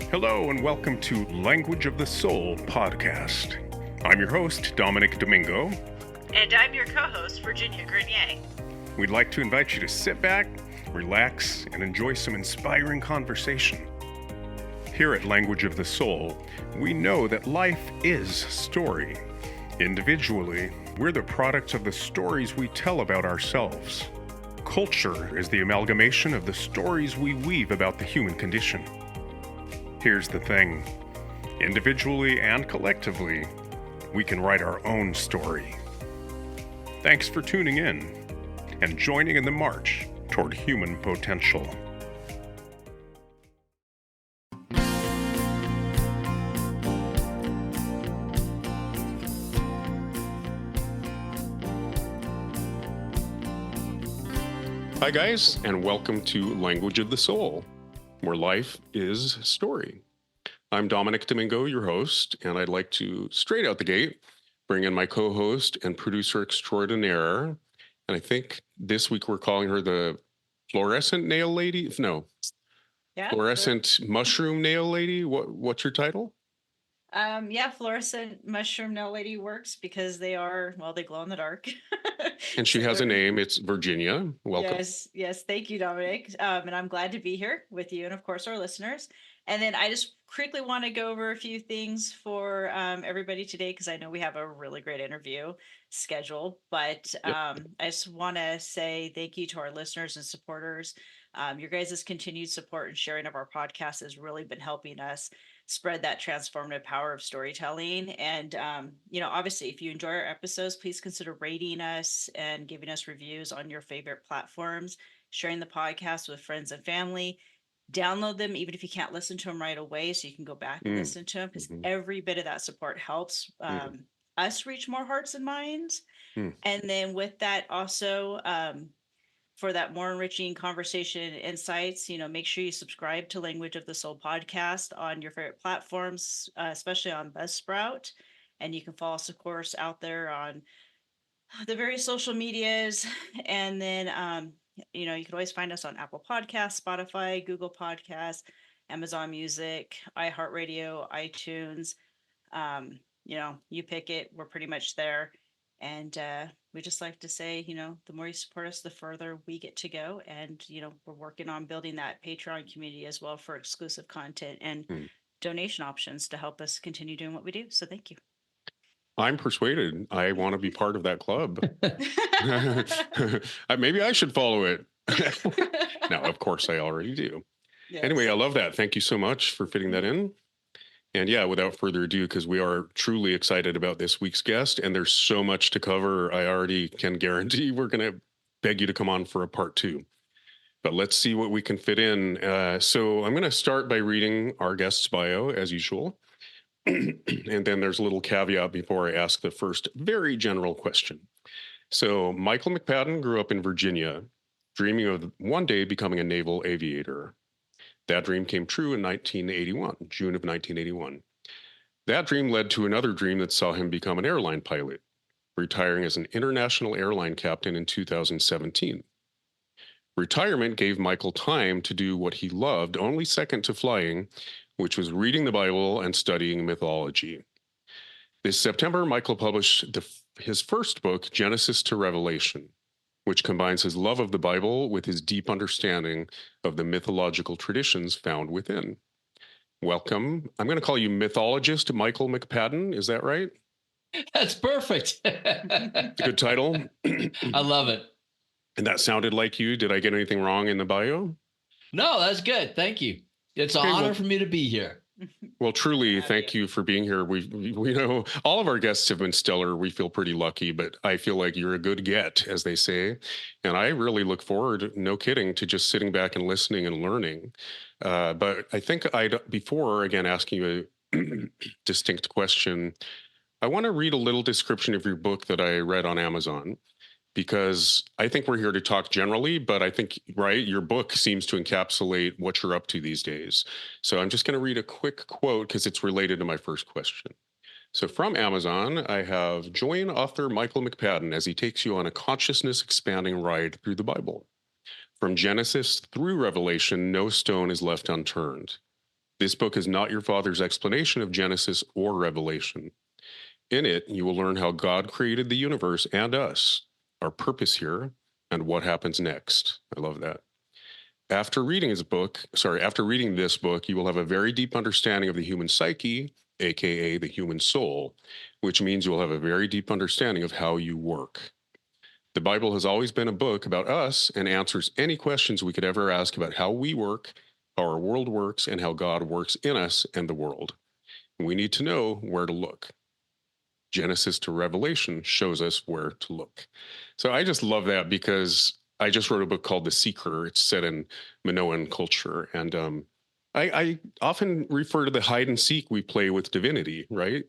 Hello and welcome to Language of the Soul podcast. I'm your host, Dominic Domingo. And I'm your co-host, Virginia Grenier. We'd like to invite you to sit back, relax, and enjoy some inspiring conversation. Here at Language of the Soul, we know that life is story. Individually, we're the products of the stories we tell about ourselves. Culture is the amalgamation of the stories we weave about the human condition. Here's the thing. Individually and collectively, we can write our own story. Thanks for tuning in and joining in the march toward human potential. Hi guys, and welcome to Language of the Soul, where life is story. I'm Dominic Domingo, your host, and I'd like to, straight out the gate, bring in my co-host and producer extraordinaire. And I think this week we're calling her the fluorescent nail lady. No, fluorescent mushroom nail lady. What's your title? Fluorescent mushroom nail lady works because they glow in the dark. And she has a name. It's Virginia. Welcome. Yes. Thank you, Dominic. And I'm glad to be here with you and, of course, our listeners. And then I just quickly want to go over a few things for everybody today because I know we have a really great interview scheduled. But I just want to say thank you to our listeners and supporters. Your guys' continued support and sharing of our podcast has really been helping us spread that transformative power of storytelling. And, obviously, if you enjoy our episodes, please consider rating us and giving us reviews on your favorite platforms, sharing the podcast with friends and family. Download them, even if you can't listen to them right away, so you can go back and listen to them, because every bit of that support helps us reach more hearts and minds. And then with that, also, for that more enriching conversation and insights, make sure you subscribe to Language of the Soul podcast on your favorite platforms, especially on Buzzsprout. And you can follow us, of course, out there on the various social medias. And then, you can always find us on Apple Podcasts, Spotify, Google Podcasts, Amazon Music, iHeartRadio, iTunes. You pick it. We're pretty much there. And we just like to say, the more you support us, the further we get to go. And, we're working on building that Patreon community as well for exclusive content and donation options to help us continue doing what we do. So thank you. I'm persuaded. I want to be part of that club. Maybe I should follow it. No, of course I already do. Yes. Anyway, I love that. Thank you so much for fitting that in. And without further ado, because we are truly excited about this week's guest, and there's so much to cover, I already can guarantee we're going to beg you to come on for a part 2. But let's see what we can fit in. So I'm going to start by reading our guest's bio, as usual. And then there's a little caveat before I ask the first very general question. So Michael McPadden grew up in Virginia, dreaming of one day becoming a naval aviator. That dream came true in June of 1981. That dream led to another dream that saw him become an airline pilot, retiring as an international airline captain in 2017. Retirement gave Michael time to do what he loved, only second to flying, which was reading the Bible and studying mythology. This September, Michael published his first book, Genesis to Revelation, which combines his love of the Bible with his deep understanding of the mythological traditions found within. Welcome. I'm going to call you Mythologist Michael McPadden. Is that right? That's perfect. It's a good title. I love it. And that sounded like you. Did I get anything wrong in the bio? No, that's good. Thank you. It's an honor for me to be here. Well, truly, thank you for being here. We know all of our guests have been stellar. We feel pretty lucky, but I feel like you're a good get, as they say. And I really look forward, no kidding, to just sitting back and listening and learning. But I think before, again, asking you a distinct question, I want to read a little description of your book that I read on Amazon, because I think we're here to talk generally, but I think, right, your book seems to encapsulate what you're up to these days. So I'm just going to read a quick quote because it's related to my first question. So from Amazon, I have join author Michael McPadden as he takes you on a consciousness-expanding ride through the Bible. From Genesis through Revelation, no stone is left unturned. This book is not your father's explanation of Genesis or Revelation. In it, you will learn how God created the universe and us, our purpose here, and what happens next. I love that. After reading this book, you will have a very deep understanding of the human psyche, aka the human soul, which means you will have a very deep understanding of how you work. The Bible has always been a book about us and answers any questions we could ever ask about how we work, how our world works, and how God works in us and the world. We need to know where to look. Genesis to Revelation shows us where to look. So I just love that because I just wrote a book called The Seeker. It's set in Minoan culture. And I often refer to the hide and seek we play with divinity, right?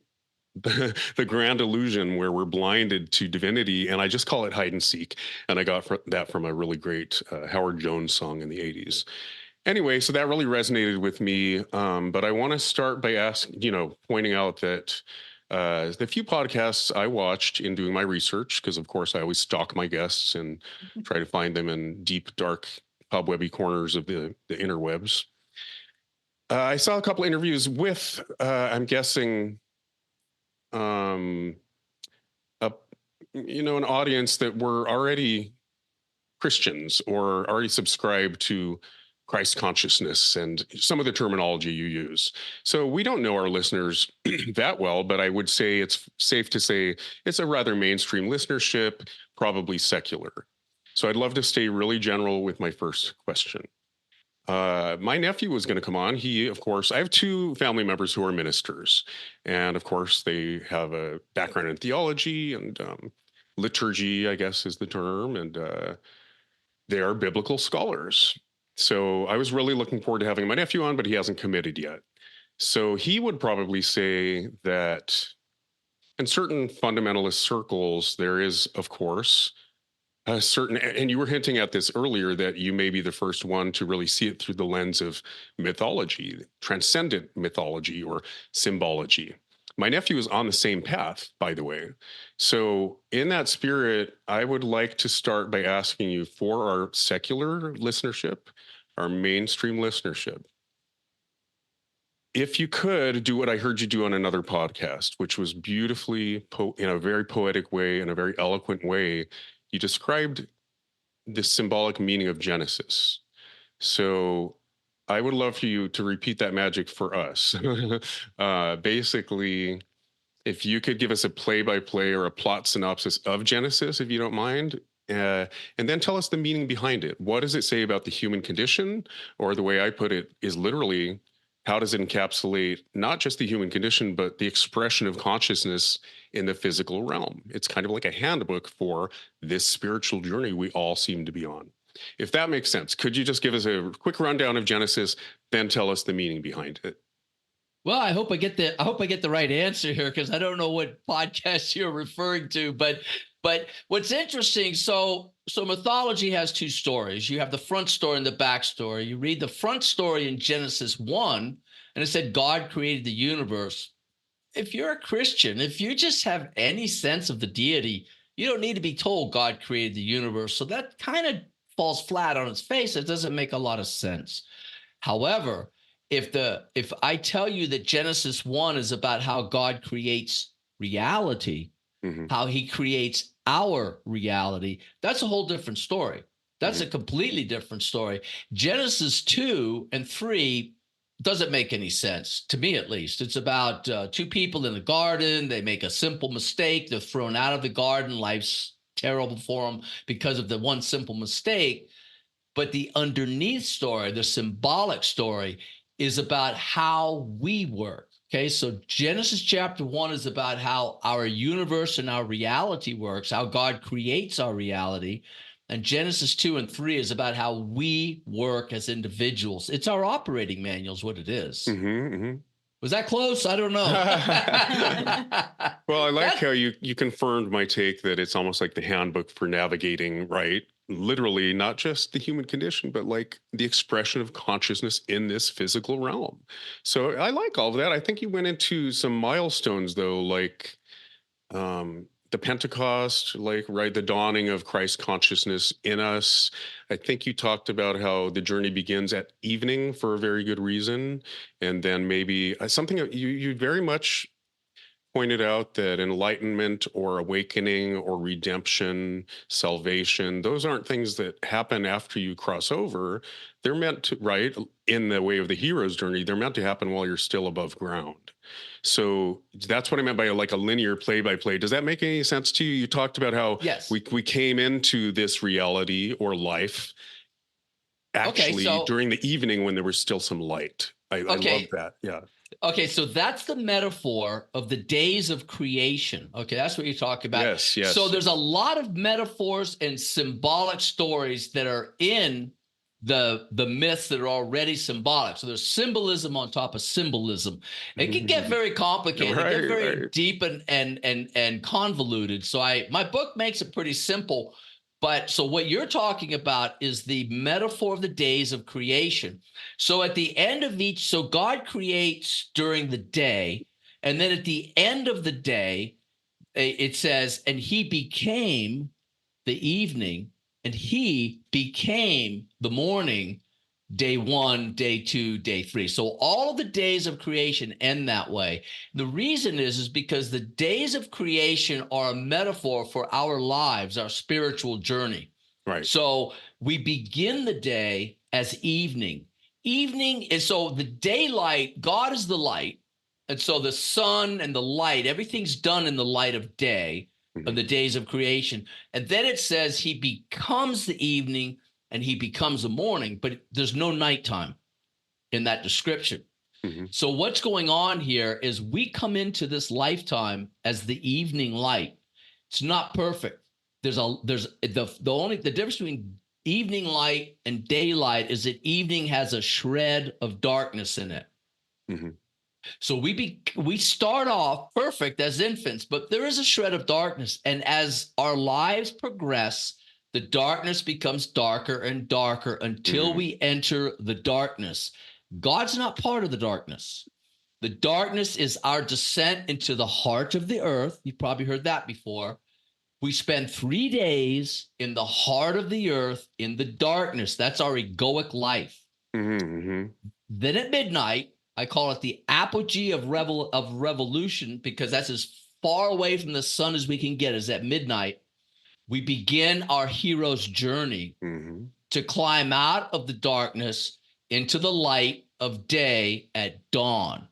The grand illusion where we're blinded to divinity. And I just call it hide and seek. And I got that from a really great Howard Jones song in the 80s. Anyway, so that really resonated with me. But I want to start by pointing out that the few podcasts I watched in doing my research, because of course I always stalk my guests and try to find them in deep, dark, cobwebby corners of the interwebs. I saw a couple interviews with, I'm guessing, an audience that were already Christians or already subscribed to Christ consciousness and some of the terminology you use. So we don't know our listeners that well, but I would say it's safe to say it's a rather mainstream listenership, probably secular. So I'd love to stay really general with my first question. My nephew was going to come on. I have two family members who are ministers. And of course, they have a background in theology and liturgy, I guess is the term. And they are biblical scholars. So I was really looking forward to having my nephew on, but he hasn't committed yet. So he would probably say that in certain fundamentalist circles, there is, of course, a certain, and you were hinting at this earlier, that you may be the first one to really see it through the lens of mythology, transcendent mythology or symbology. My nephew is on the same path, by the way. So in that spirit, I would like to start by asking you, for our secular listenership, our mainstream listenership, if you could do what I heard you do on another podcast, which was beautifully, in a very poetic way, in a very eloquent way, you described the symbolic meaning of Genesis. So I would love for you to repeat that magic for us. Basically, if you could give us a play-by-play or a plot synopsis of Genesis, if you don't mind, and then tell us the meaning behind it. What does it say about the human condition? Or the way I put it is literally, how does it encapsulate not just the human condition, but the expression of consciousness in the physical realm? It's kind of like a handbook for this spiritual journey we all seem to be on. If that makes sense, could you just give us a quick rundown of Genesis, then tell us the meaning behind it? Well, I hope I get the right answer here, because I don't know what podcast you're referring to, but what's interesting, so mythology has two stories. You have the front story and the back story. You read the front story in Genesis 1, and it said God created the universe. If you're a Christian, if you just have any sense of the deity, you don't need to be told God created the universe. So that kind of falls flat on its face. It doesn't make a lot of sense. However, if I tell you that Genesis 1 is about how God creates reality, how he creates our reality, that's a whole different story. That's a completely different story. Genesis 2 and 3 doesn't make any sense, to me at least. It's about two people in the garden. They make a simple mistake. They're thrown out of the garden. Life's terrible for them because of the one simple mistake. But the underneath story, the symbolic story, is about how we work. Okay, so Genesis chapter 1 is about how our universe and our reality works, how God creates our reality. And Genesis 2 and 3 is about how we work as individuals. It's our operating manual is what it is. Was that close? I don't know. Well, I like how you confirmed my take that it's almost like the handbook for navigating, right? Literally, not just the human condition, but like the expression of consciousness in this physical realm. So I like all of that. I think you went into some milestones, though, like the Pentecost, like, right, the dawning of Christ consciousness in us. I think you talked about how the journey begins at evening for a very good reason, and then maybe something you very much pointed out that enlightenment or awakening or redemption, salvation, those aren't things that happen after you cross over. They're meant to, right, in the way of the hero's journey, they're meant to happen while you're still above ground. So that's what I meant by like a linear play by play. Does that make any sense to you? You talked about how Yes. we came into this reality or life actually during the evening when there was still some light. I love that. Yeah. Okay, so that's the metaphor of the days of creation. Okay, that's what you talk about. Yes, yes. So there's a lot of metaphors and symbolic stories that are in the myths that are already symbolic. So there's symbolism on top of symbolism. It can get very complicated, Right, it can get very right. deep and convoluted. So my book makes it pretty simple. But so what you're talking about is the metaphor of the days of creation. So at the end of so God creates during the day, and then at the end of the day, it says, and he became the evening, and he became the morning, day 1, day 2, day 3. So all of the days of creation end that way. The reason is because the days of creation are a metaphor for our lives, our spiritual journey. Right. So we begin the day as evening. Evening is, so the daylight, God is the light. And so the sun and the light, everything's done in the light of day, of the days of creation. And then it says he becomes the evening and he becomes the morning, but there's no nighttime in that description. So what's going on here is we come into this lifetime as the evening light. It's not perfect. The difference between evening light and daylight is that evening has a shred of darkness in it. So we start off perfect as infants, but there is a shred of darkness. And as our lives progress, the darkness becomes darker and darker until we enter the darkness. God's not part of the darkness. The darkness is our descent into the heart of the earth. You've probably heard that before. We spend 3 days in the heart of the earth in the darkness. That's our egoic life. Then at midnight, I call it the apogee of revolution, because that's as far away from the sun as we can get, is at midnight. We begin our hero's journey to climb out of the darkness into the light of day at dawn.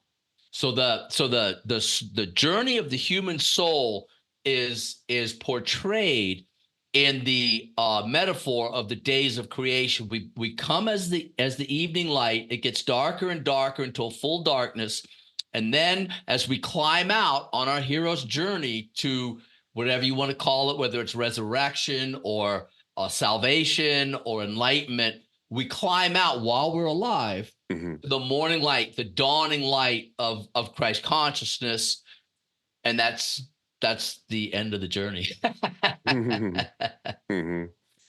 So the journey of the human soul is portrayed in the metaphor of the days of creation. We come as the evening light. It gets darker and darker until full darkness, and then as we climb out on our hero's journey to whatever you want to call it, whether it's resurrection or salvation or enlightenment, we climb out while we're alive, the morning light, the dawning light of Christ consciousness, and that's the end of the journry.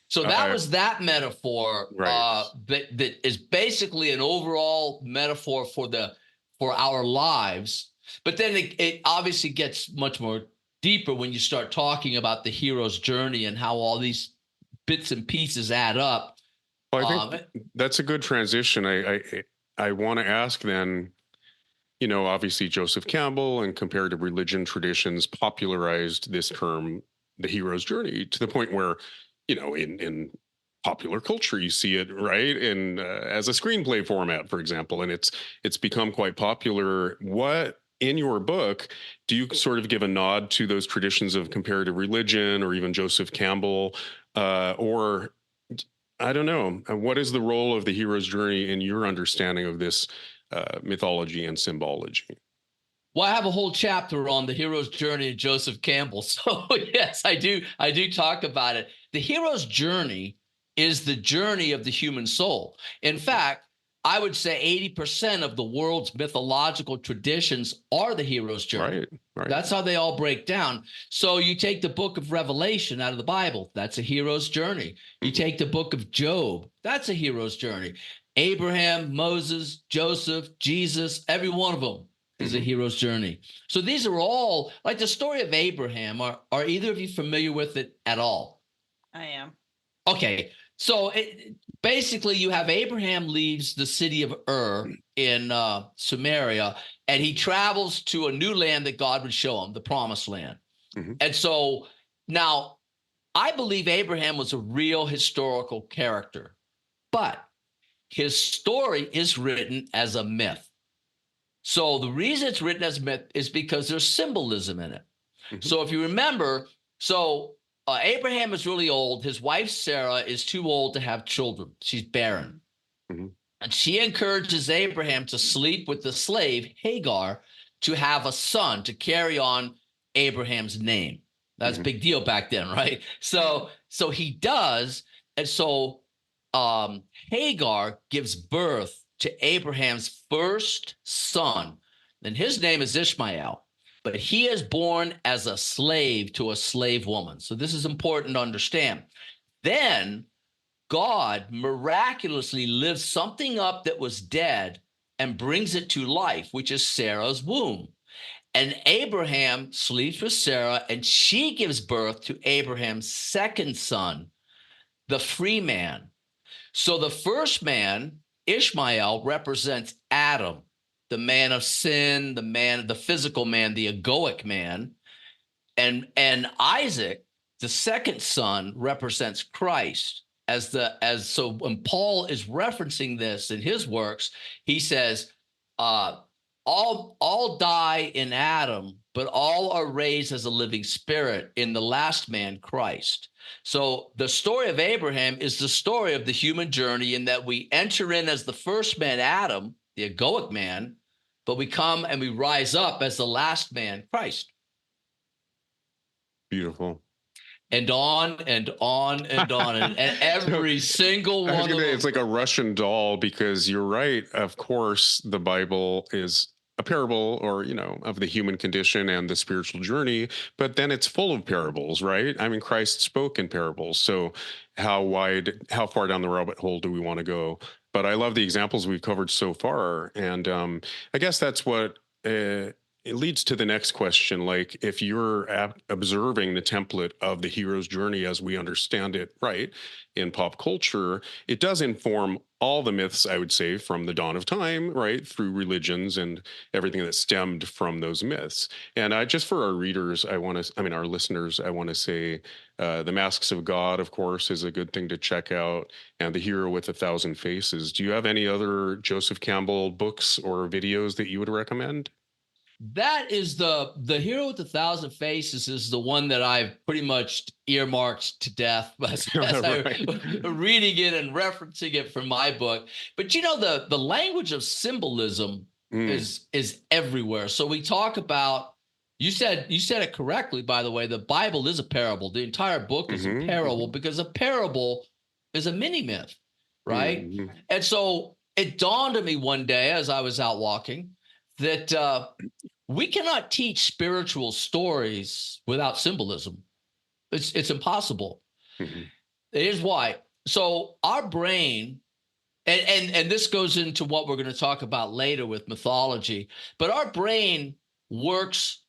So that was that metaphor, right. that is basically an overall metaphor for our lives. But then it obviously gets much more deeper when you start talking about the hero's journey and how all these bits and pieces add up. Well, I think that's a good transition. I want to ask then, obviously Joseph Campbell and comparative religion traditions popularized this term, the hero's journey, to the point where, in popular culture, you see it, right? In as a screenplay format, for example, and it's become quite popular. What, in your book, do you sort of give a nod to those traditions of comparative religion or even Joseph Campbell, or I don't know, what is the role of the hero's journey in your understanding of this mythology and symbology? Well, I have a whole chapter on the hero's journey of Joseph Campbell. So yes, I do talk about it. The hero's journey is the journey of the human soul. In fact, I would say 80% of the world's mythological traditions are the hero's journey. Right. That's how they all break down. So you take the book of Revelation out of the Bible, that's a hero's journey. You take the book of Job, that's a hero's journey. Abraham, Moses, Joseph, Jesus, every one of them is a hero's journey. So these are all like the story of Abraham. Are either of you familiar with it at all? I am. Okay. So basically you have Abraham leaves the city of Ur in Samaria, and he travels to a new land that God would show him, the promised land. And so now I believe Abraham was a real historical character, but his story is written as a myth. So the reason it's written as myth is because there's symbolism in it. So if you remember, Abraham is really old. His wife, Sarah, is too old to have children. She's barren. And she encourages Abraham to sleep with the slave, Hagar, to have a son, to carry on Abraham's name. That's a big deal back then, right? So he does. And so Hagar gives birth to Abraham's first son, and his name is Ishmael, but he is born as a slave to a slave woman. So this is important to understand. Then God miraculously lifts something up that was dead and brings it to life, which is Sarah's womb. And Abraham sleeps with Sarah, and she gives birth to Abraham's second son, the free man. So the first man, Ishmael, represents Adam, the man of sin, the physical man, the egoic man. And Isaac, the second son, represents Christ. So when Paul is referencing this in his works, he says, all die in Adam, but all are raised as a living spirit in the last man, Christ. So the story of Abraham is the story of the human journey, in that we enter in as the first man, Adam, the egoic man, but we come and we rise up as the last man, Christ. Beautiful. And on and on and on. And every single one of them. It's like a Russian doll, because you're right. Of course, the Bible is a parable, or, of the human condition and the spiritual journey, but then it's full of parables, right? I mean, Christ spoke in parables. So how far down the rabbit hole do we want to go? But I love the examples we've covered so far. And I guess that's what it leads to the next question. Like, if you're observing the template of the hero's journey as we understand it, right, in pop culture, it does inform all the myths, I would say, from the dawn of time, right, through religions and everything that stemmed from those myths. And just for our readers, our listeners, I want to say The Masks of God, of course, is a good thing to check out, and The Hero with a Thousand Faces. Do you have any other Joseph Campbell books or videos that you would recommend? That is the Hero with a Thousand Faces is the one that I've pretty much earmarked to death as I'm reading it and referencing it from my book. But the language of symbolism is everywhere. So we talk about, you said it correctly, by the way, the Bible is a parable. The entire book is a parable, because a parable is a mini myth, right? And so it dawned on me one day as I was out walking that we cannot teach spiritual stories without symbolism. It's impossible. Here's why. So our brain, and this goes into what we're going to talk about later with mythology, but our brain works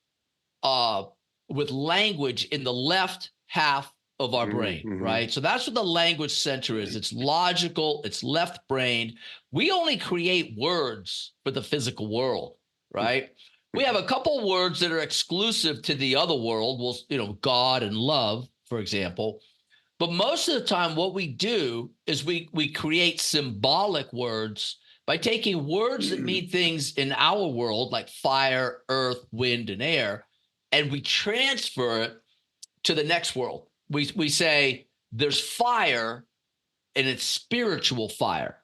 with language in the left half of our brain, right? So that's what the language center is. It's logical, it's left-brained. We only create words for the physical world, right? We have a couple words that are exclusive to the other world. Well, God and love, for example. But most of the time, what we do is we create symbolic words by taking words that mean things in our world, like fire, earth, wind, and air, and we transfer it to the next world. We say there's fire, and it's spiritual fire.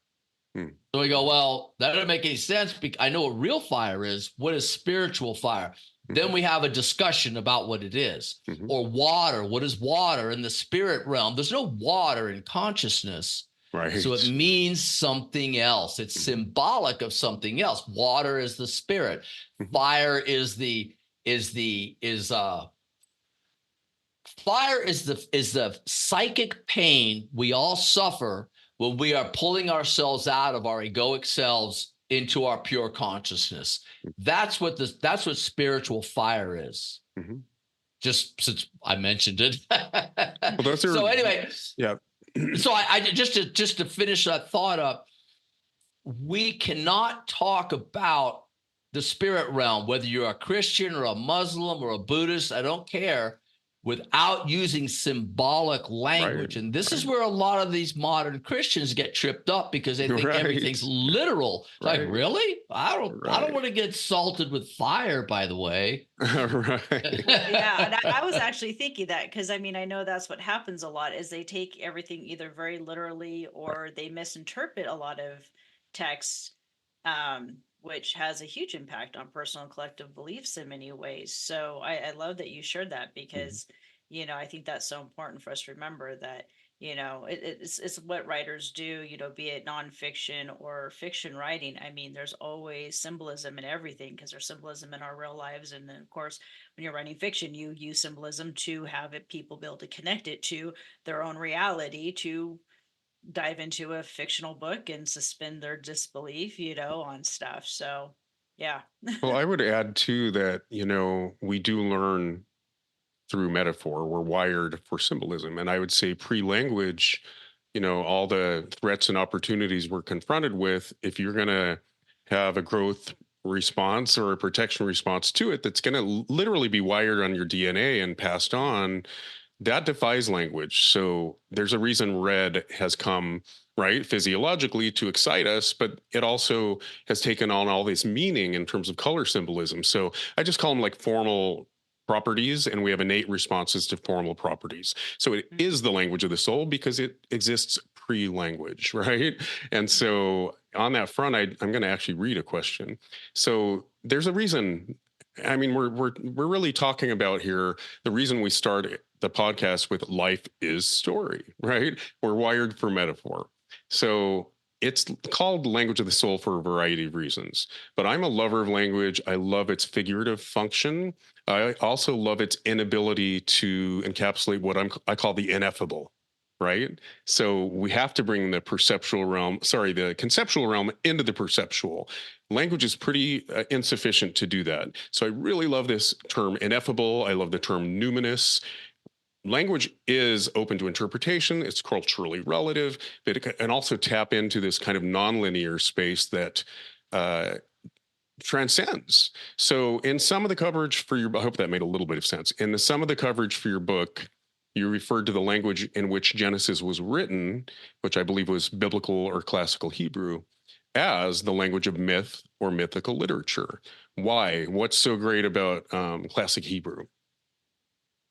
So we go, well, that doesn't make any sense, because I know what real fire is. What is spiritual fire? Then we have a discussion about what it is. Or water. What is water in the spirit realm? There's no water in consciousness. Right. So it means something else. It's symbolic of something else. Water is the spirit. Fire is the psychic pain we all suffer when we are pulling ourselves out of our egoic selves into our pure consciousness. That's what spiritual fire is. Mm-hmm. Just since I mentioned it. Well, So anyway, yeah. so I just to finish that thought up, we cannot talk about the spirit realm, whether you're a Christian or a Muslim or a Buddhist, I don't care, without using symbolic language. And this is where a lot of these modern Christians get tripped up because they think everything's literal. Like, really? I don't want to get salted with fire, by the way. Yeah, and I was actually thinking that because I mean, I know that's what happens a lot is they take everything either very literally or they misinterpret a lot of text, which has a huge impact on personal and collective beliefs in many ways. So I love that you shared that because, you know, I think that's so important for us to remember that, you know, it's what writers do, you know, be it nonfiction or fiction writing. I mean, there's always symbolism in everything because there's symbolism in our real lives. And then, of course, when you're writing fiction, you use symbolism to have it people be able to connect it to their own reality to dive into a fictional book and suspend their disbelief, you know, on stuff. So, yeah. Well, I would add too that, you know, we do learn through metaphor. We're wired for symbolism. And I would say pre-language, you know, all the threats and opportunities we're confronted with, if you're going to have a growth response or a protection response to it, that's going to literally be wired on your DNA and passed on, that defies language. So there's a reason red has come, right, physiologically to excite us, but it also has taken on all this meaning in terms of color symbolism. So I just call them like formal properties, and we have innate responses to formal properties. So it is the language of the soul because it exists pre-language, right? And so on that front, I'm going to actually read a question. So there's a reason. I mean, we're really talking about here the reason we start the podcast with life is story, right? We're wired for metaphor. So it's called language of the soul for a variety of reasons. But I'm a lover of language. I love its figurative function. I also love its inability to encapsulate what I call the ineffable, right? So we have to bring the the conceptual realm into the perceptual. Language is pretty insufficient to do that. So I really love this term ineffable. I love the term numinous. Language is open to interpretation. It's culturally relative, but it can also tap into this kind of nonlinear space that transcends. So in some of the coverage for I hope that made a little bit of sense. In some of the coverage for your book, you referred to the language in which Genesis was written, which I believe was biblical or classical Hebrew, as the language of myth or mythical literature. Why? What's so great about classic Hebrew?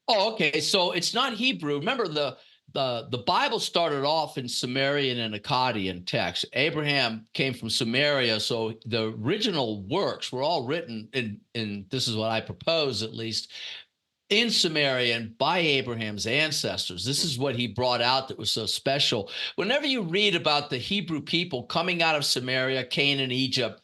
Oh, okay. So it's not Hebrew. Remember, the Bible started off in Sumerian and Akkadian text. Abraham came from Samaria, so the original works were all written in this is what I propose, at least, in Sumerian by Abraham's ancestors. This is what he brought out that was so special. Whenever you read about the Hebrew people coming out of Samaria, Canaan, Egypt,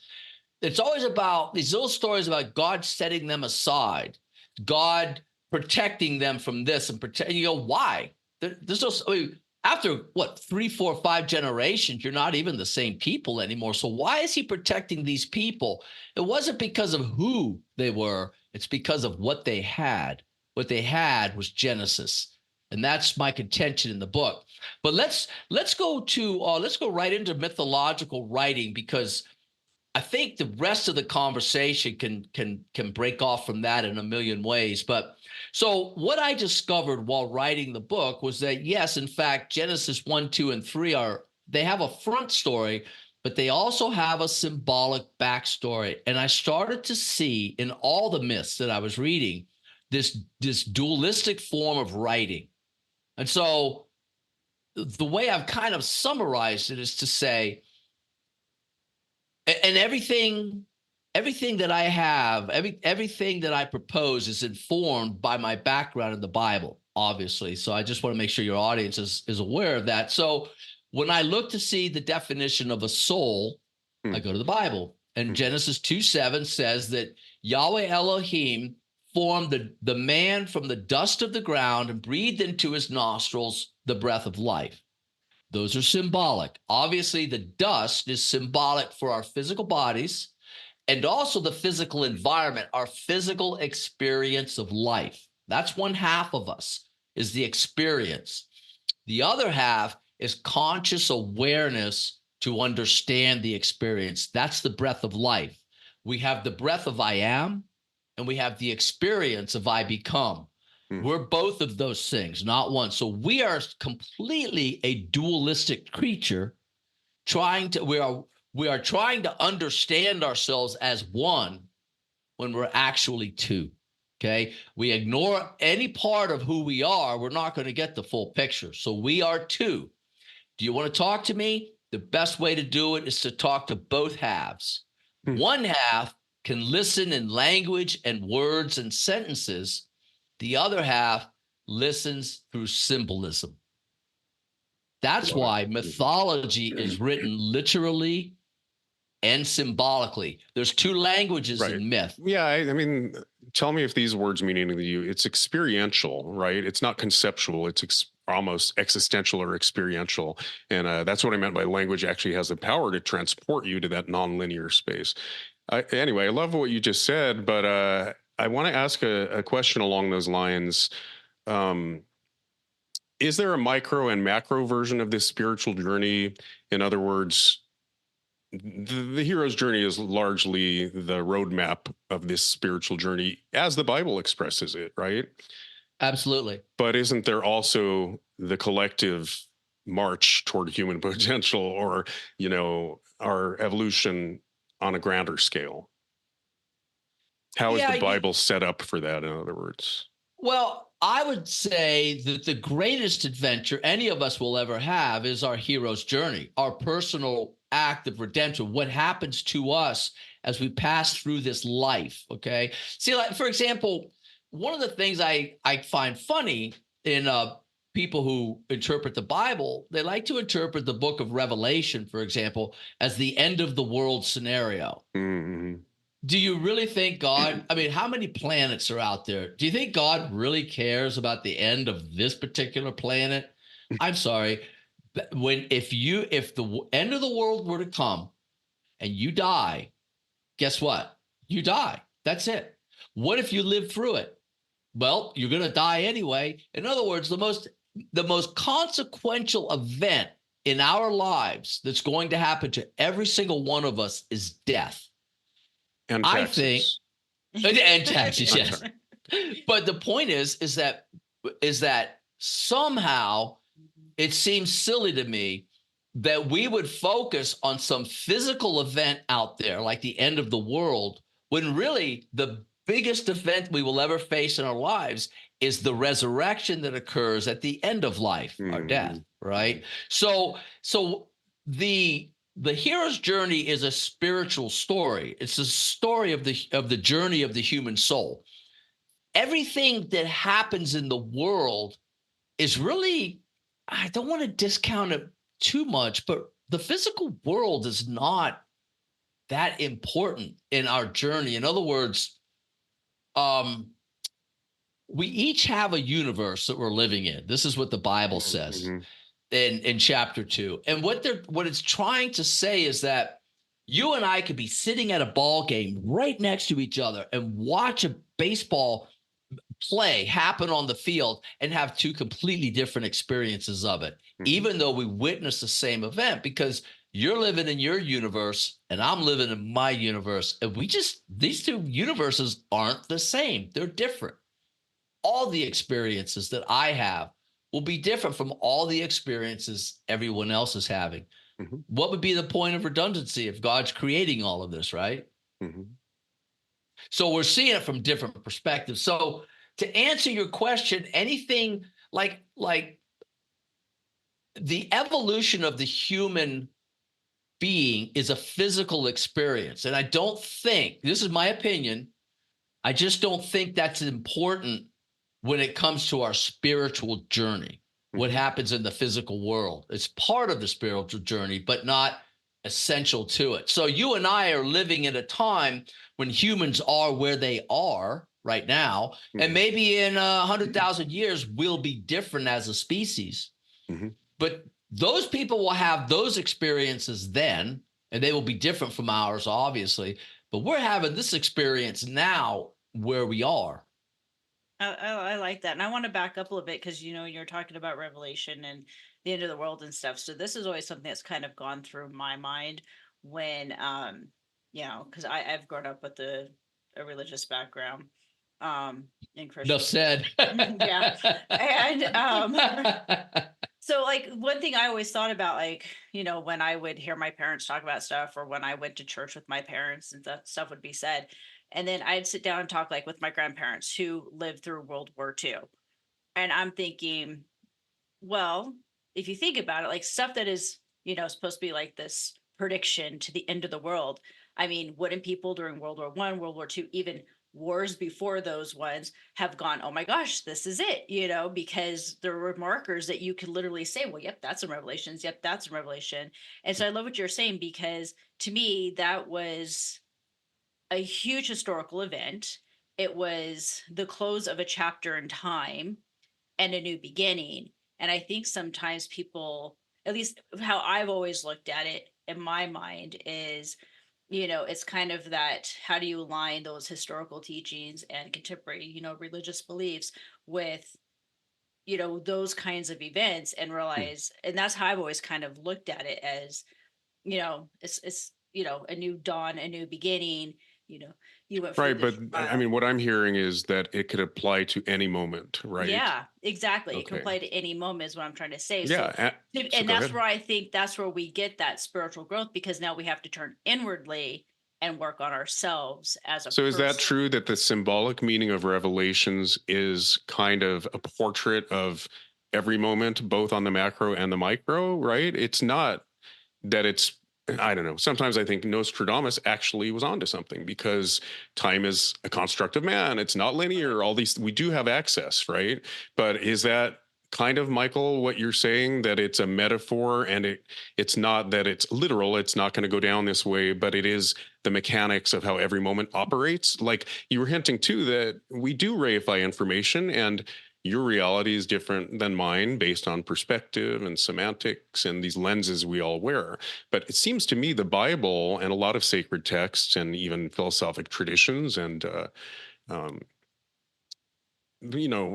it's always about these little stories about God setting them aside, God protecting them from this and protect. You go, why? There's no. I mean, after what 3, 4, 5 generations, you're not even the same people anymore. So why is he protecting these people? It wasn't because of who they were. It's because of what they had. What they had was Genesis, and that's my contention in the book. But let's go right into mythological writing, because I think the rest of the conversation can break off from that in a million ways. But so what I discovered while writing the book was that, yes, in fact, Genesis 1, 2, and 3 they have a front story, but they also have a symbolic backstory. And I started to see in all the myths that I was reading this dualistic form of writing. And so the way I've kind of summarized it is to say, and everything that I have, everything that I propose is informed by my background in the Bible, obviously. So I just want to make sure your audience is aware of that. So when I look to see the definition of a soul, I go to the Bible. And Genesis 2:7 says that Yahweh Elohim formed the man from the dust of the ground and breathed into his nostrils the breath of life. Those are symbolic. Obviously, the dust is symbolic for our physical bodies and also the physical environment, our physical experience of life. That's one half of us, is the experience. The other half is conscious awareness to understand the experience. That's the breath of life. We have the breath of I am, and we have the experience of I become. We're both of those things, not one. So we are completely a dualistic creature we are trying to understand ourselves as one when we're actually two. Okay. We ignore any part of who we are. We're not going to get the full picture. So we are two. Do you want to talk to me? The best way to do it is to talk to both halves. One half can listen in language and words and sentences. The other half listens through symbolism. That's why mythology is written literally and symbolically. There's two languages in myth. Yeah, I mean, tell me if these words mean anything to you. It's experiential, right? It's not conceptual. It's almost existential or experiential. And that's what I meant by language actually has the power to transport you to that nonlinear space. Anyway, I love what you just said, but I want to ask a question along those lines. Is there a micro and macro version of this spiritual journey? In other words, the hero's journey is largely the roadmap of this spiritual journey as the Bible expresses it, right? Absolutely. But isn't there also the collective march toward human potential, or, our evolution on a grander scale? How is the Bible set up for that, in other words? Well, I would say that the greatest adventure any of us will ever have is our hero's journey, our personal act of redemption, what happens to us as we pass through this life, okay? See, like, for example, one of the things I find funny in people who interpret the Bible, they like to interpret the book of Revelation, for example, as the end of the world scenario. Mm-hmm. Do you really think God, I mean, how many planets are out there? Do you think God really cares about the end of this particular planet? I'm sorry. If the end of the world were to come and you die, guess what? You die. That's it. What if you live through it? Well, you're going to die anyway. In other words, the most consequential event in our lives that's going to happen to every single one of us is death. And taxes. I think, and taxes, yes. But the point is that somehow it seems silly to me that we would focus on some physical event out there, like the end of the world, when really the biggest event we will ever face in our lives is the resurrection that occurs at the end of life, our death, right? So the hero's journey is a spiritual story. It's a story of the journey of the human soul. Everything that happens in the world is really, I don't want to discount it too much, but the physical world is not that important in our journey. In other words, we each have a universe that we're living in. This is what the Bible says in chapter 2. And what it's trying to say is that you and I could be sitting at a ball game right next to each other and watch a baseball play happen on the field and have two completely different experiences of it, even though we witness the same event, because you're living in your universe and I'm living in my universe. And these two universes aren't the same. They're different. All the experiences that I have will be different from all the experiences everyone else is having. What would be the point of redundancy if God's creating all of this, right? So we're seeing it from different perspectives. So to answer your question, anything like the evolution of the human being is a physical experience. And I don't think, this is my opinion, I just don't think that's important when it comes to our spiritual journey. What happens in the physical world, it's part of the spiritual journey, but not essential to it. So you and I are living in a time when humans are where they are right now, and maybe in 100,000 years we'll be different as a species. But Those people will have those experiences then, and they will be different from ours, obviously. But we're having this experience now where we are. I like that. And I want to back up a little bit because, you're talking about Revelation and the end of the world and stuff. So this is always something that's kind of gone through my mind when, because I've grown up with a religious background in Christian. Enough said. Yeah. And so like one thing I always thought about, like, when I would hear my parents talk about stuff or when I went to church with my parents and that stuff would be said. And then I'd sit down and talk like with my grandparents who lived through World War II. And I'm thinking, well, if you think about it, like stuff that is, supposed to be like this prediction to the end of the world. I mean, wouldn't people during World War I, World War II, even wars before those ones have gone, oh my gosh, this is it, because there were markers that you could literally say, well, yep, that's in Revelations. Yep, that's in Revelation. And so I love what you're saying, because to me, that was a huge historical event. It was the close of a chapter in time and a new beginning. And I think sometimes people, at least how I've always looked at it in my mind, is, it's kind of that, how do you align those historical teachings and contemporary, religious beliefs with, those kinds of events and realize, and that's how I've always kind of looked at it as, it's, a new dawn, a new beginning. You went right, but I mean, what I'm hearing is that it could apply to any moment, right? Yeah, exactly. Okay. It can apply to any moment is what I'm trying to say. Yeah, and that's where I think that's where we get that spiritual growth, because now we have to turn inwardly and work on ourselves as a So person. is that true that the symbolic meaning of Revelations is kind of a portrait of every moment, both on the macro and the micro, right? It's not that it's, I don't know. Sometimes I think Nostradamus actually was onto something, because time is a construct of man. It's not linear. All these, we do have access, right? But is that kind of, Michael, what you're saying, that it's a metaphor and it's not that it's literal, it's not going to go down this way, but it is the mechanics of how every moment operates? Like you were hinting too, that we do reify information, and your reality is different than mine based on perspective and semantics and these lenses we all wear. But it seems to me the Bible and a lot of sacred texts and even philosophic traditions and um,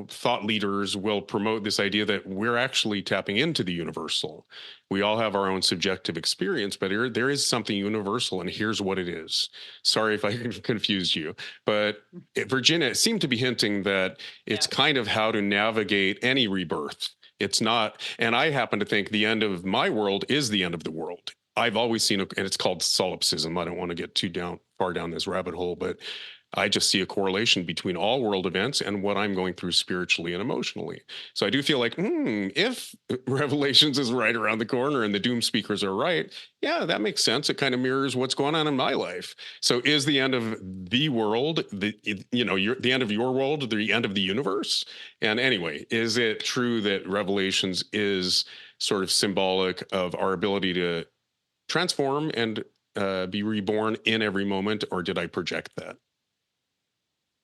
thought leaders will promote this idea that we're actually tapping into the universal. We all have our own subjective experience, but there is something universal, and here's what it is. Sorry if I confused you, but Virginia seemed to be hinting that it's kind of how to navigate any rebirth. It's not, and I happen to think the end of my world is the end of the world. I've always seen, and it's called solipsism. I don't want to get too far down this rabbit hole, but I just see a correlation between all world events and what I'm going through spiritually and emotionally. So I do feel like, if Revelations is right around the corner and the doom speakers are right, yeah, that makes sense. It kind of mirrors what's going on in my life. So is the end of the world, the end of your world, the end of the universe? And anyway, is it true that Revelations is sort of symbolic of our ability to transform and be reborn in every moment, or did I project that?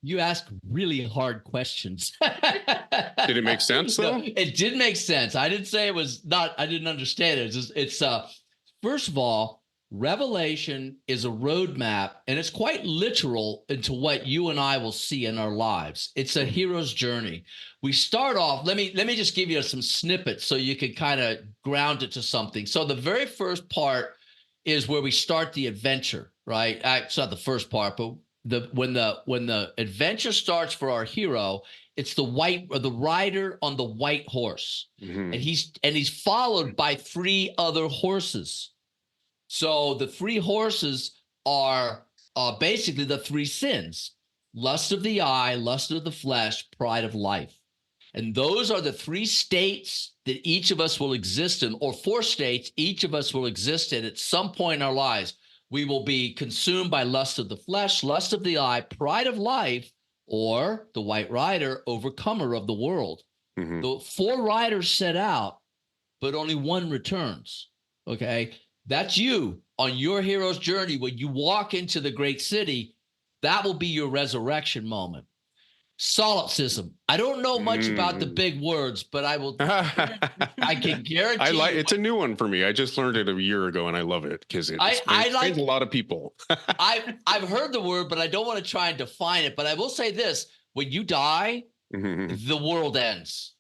You ask really hard questions. Did it make sense though? No, it did make sense. I didn't say it was not, I didn't understand it. It's first of all, Revelation is a roadmap, and it's quite literal into what you and I will see in our lives. It's a hero's journey. We start off, let me just give you some snippets so you can kind of ground it to something. So the very first part is where we start the adventure, right? It's not the first part, but when the adventure starts for our hero, it's the rider on the white horse, and he's followed by 3 other horses. So the 3 horses are basically the 3 sins: lust of the eye, lust of the flesh, pride of life. And those are the 3 states that each of us will exist in, or 4 states each of us will exist in at some point in our lives. We will be consumed by lust of the flesh, lust of the eye, pride of life, or the white rider, overcomer of the world. The 4 riders set out, but only 1 returns. Okay, that's you on your hero's journey. When you walk into the great city, that will be your resurrection moment. Solipsism. I don't know much about the big words, but I can guarantee it's a new one for me. I just learned it a year ago and I love it because it explains a lot of people. I've heard the word, but I don't want to try and define it. But I will say this: when you die, the world ends.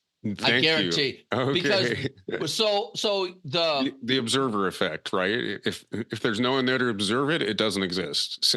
I guarantee. Okay. Because so the observer effect, right? If there's no one there to observe it, it doesn't exist.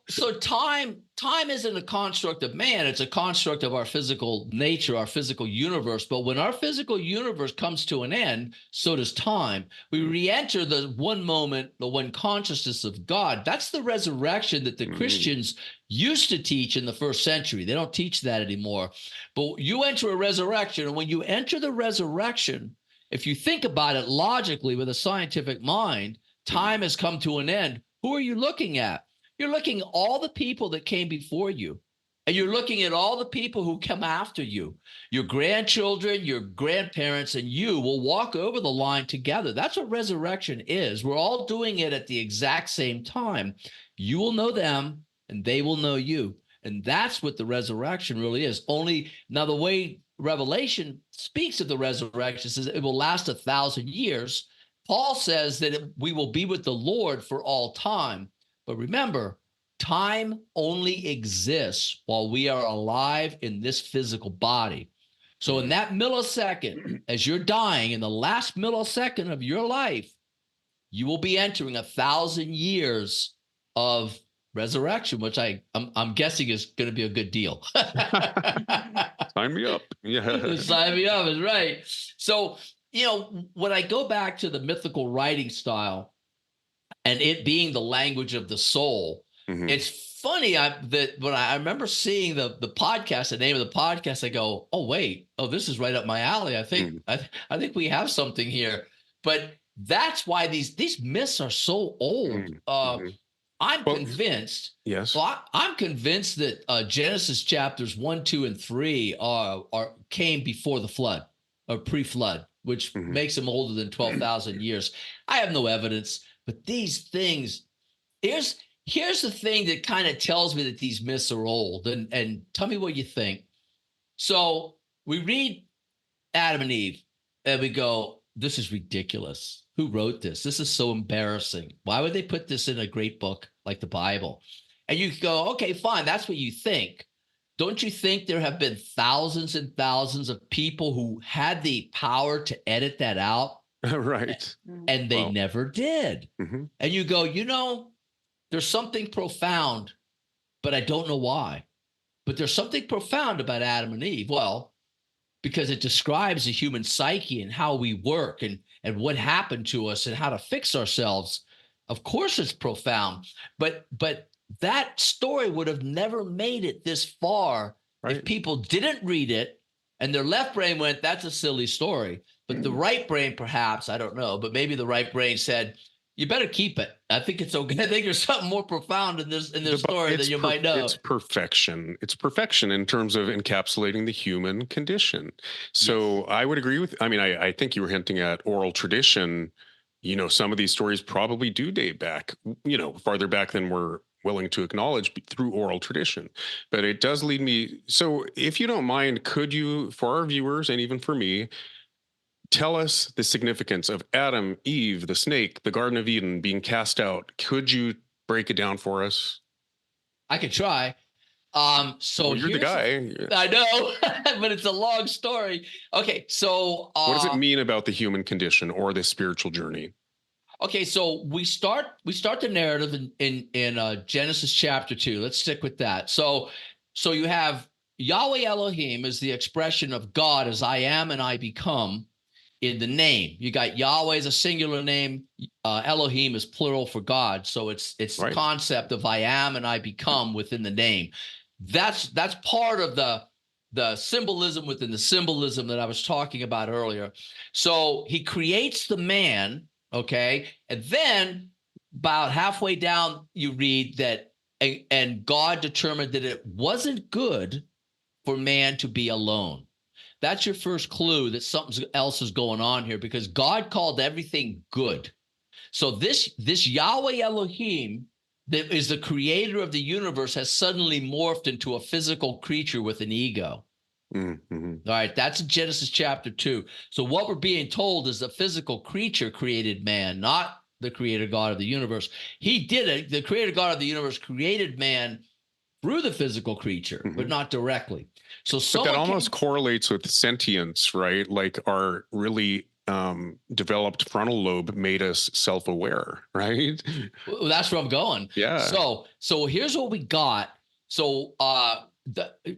So time isn't a construct of man, it's a construct of our physical nature, our physical universe. But when our physical universe comes to an end, so does time. We re-enter the one moment, the one consciousness of God. That's the resurrection that the Christians used to teach in the first century. They don't teach that anymore. But you enter a resurrection, and when you enter the resurrection, if you think about it logically with a scientific mind, time has come to an end. Who are you looking at? You're looking at all the people that came before you, and you're looking at all the people who come after you. Your grandchildren, your grandparents, and you will walk over the line together. That's what resurrection is. We're all doing it at the exact same time. You will know them, and they will know you. And that's what the resurrection really is. Only now the way Revelation speaks of the resurrection says it will last 1,000 years. Paul says that we will be with the Lord for all time. But remember, time only exists while we are alive in this physical body. So in that millisecond, as you're dying, in the last millisecond of your life, you will be entering 1,000 years of resurrection, which I'm guessing is going to be a good deal. Sign me up. Yeah. Sign me up is right. So, when I go back to the mythical writing style and it being the language of the soul, it's funny that when I remember seeing the podcast, the name of the podcast, I go, oh, wait, this is right up my alley. I think we have something here. But that's why these myths are so old. I'm convinced. Yes. Well, I'm convinced that Genesis chapters 1, 2, and 3 came before the flood, or pre-flood, which makes them older than 12,000 years. I have no evidence, but these things. Here's the thing that kind of tells me that these myths are old, and tell me what you think. So we read Adam and Eve, and we go, this is ridiculous. Who wrote this? This is so embarrassing. Why would they put this in a great book like the Bible? And you go, okay, fine. That's what you think. Don't you think there have been thousands and thousands of people who had the power to edit that out? Right. And they never did. And you go, there's something profound, but I don't know why. But there's something profound about Adam and Eve. Well, because it describes the human psyche and how we work and what happened to us and how to fix ourselves. Of course it's profound, but that story would have never made it this far if people didn't read it and their left brain went, that's a silly story. But the right brain, perhaps, I don't know, but maybe the right brain said, you better keep it. I think it's okay. I think there's something more profound in this story than you might know. It's perfection. It's perfection in terms of encapsulating the human condition. So I would agree with, I think you were hinting at oral tradition. Some of these stories probably do date back, farther back than we're willing to acknowledge through oral tradition. But it does lead me. So if you don't mind, could you, for our viewers and even for me, tell us the significance of Adam, Eve, the snake, the Garden of Eden being cast out? Could you break it down for us? I could try. So you're the guy. I know, but it's a long story. Okay, so what does it mean about the human condition or the spiritual journey? Okay, so we start the narrative in Genesis chapter 2. Let's stick with that. So you have Yahweh Elohim is the expression of God as I am and I become. In the name, you got Yahweh as a singular name, Elohim is plural for God. So it's the concept of I am and I become within the name. That's part of the symbolism within the symbolism that I was talking about earlier. So he creates the man, okay, and then about halfway down you read that, and God determined that it wasn't good for man to be alone. That's your first clue that something else is going on here, because God called everything good. So this Yahweh Elohim that is the creator of the universe has suddenly morphed into a physical creature with an ego. Mm-hmm. All right, that's Genesis chapter 2. So what we're being told is the physical creature created man, not the creator God of the universe. He did it. The creator God of the universe created man through the physical creature, but not directly. So but that almost correlates with sentience, right? Like our really developed frontal lobe made us self-aware, right? Well, that's where I'm going. Yeah. So here's what we got. So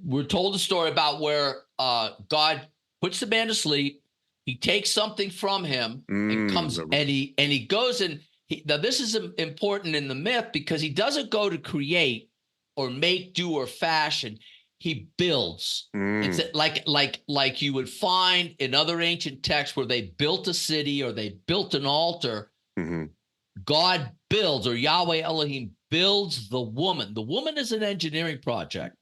we're told the story about where God puts the man to sleep. He takes something from him and comes and he goes and now this is important in the myth because he doesn't go to create or make, do, or fashion. He builds. It's like you would find in other ancient texts where they built a city or they built an altar. God builds, or Yahweh Elohim builds the woman. The woman is an engineering project.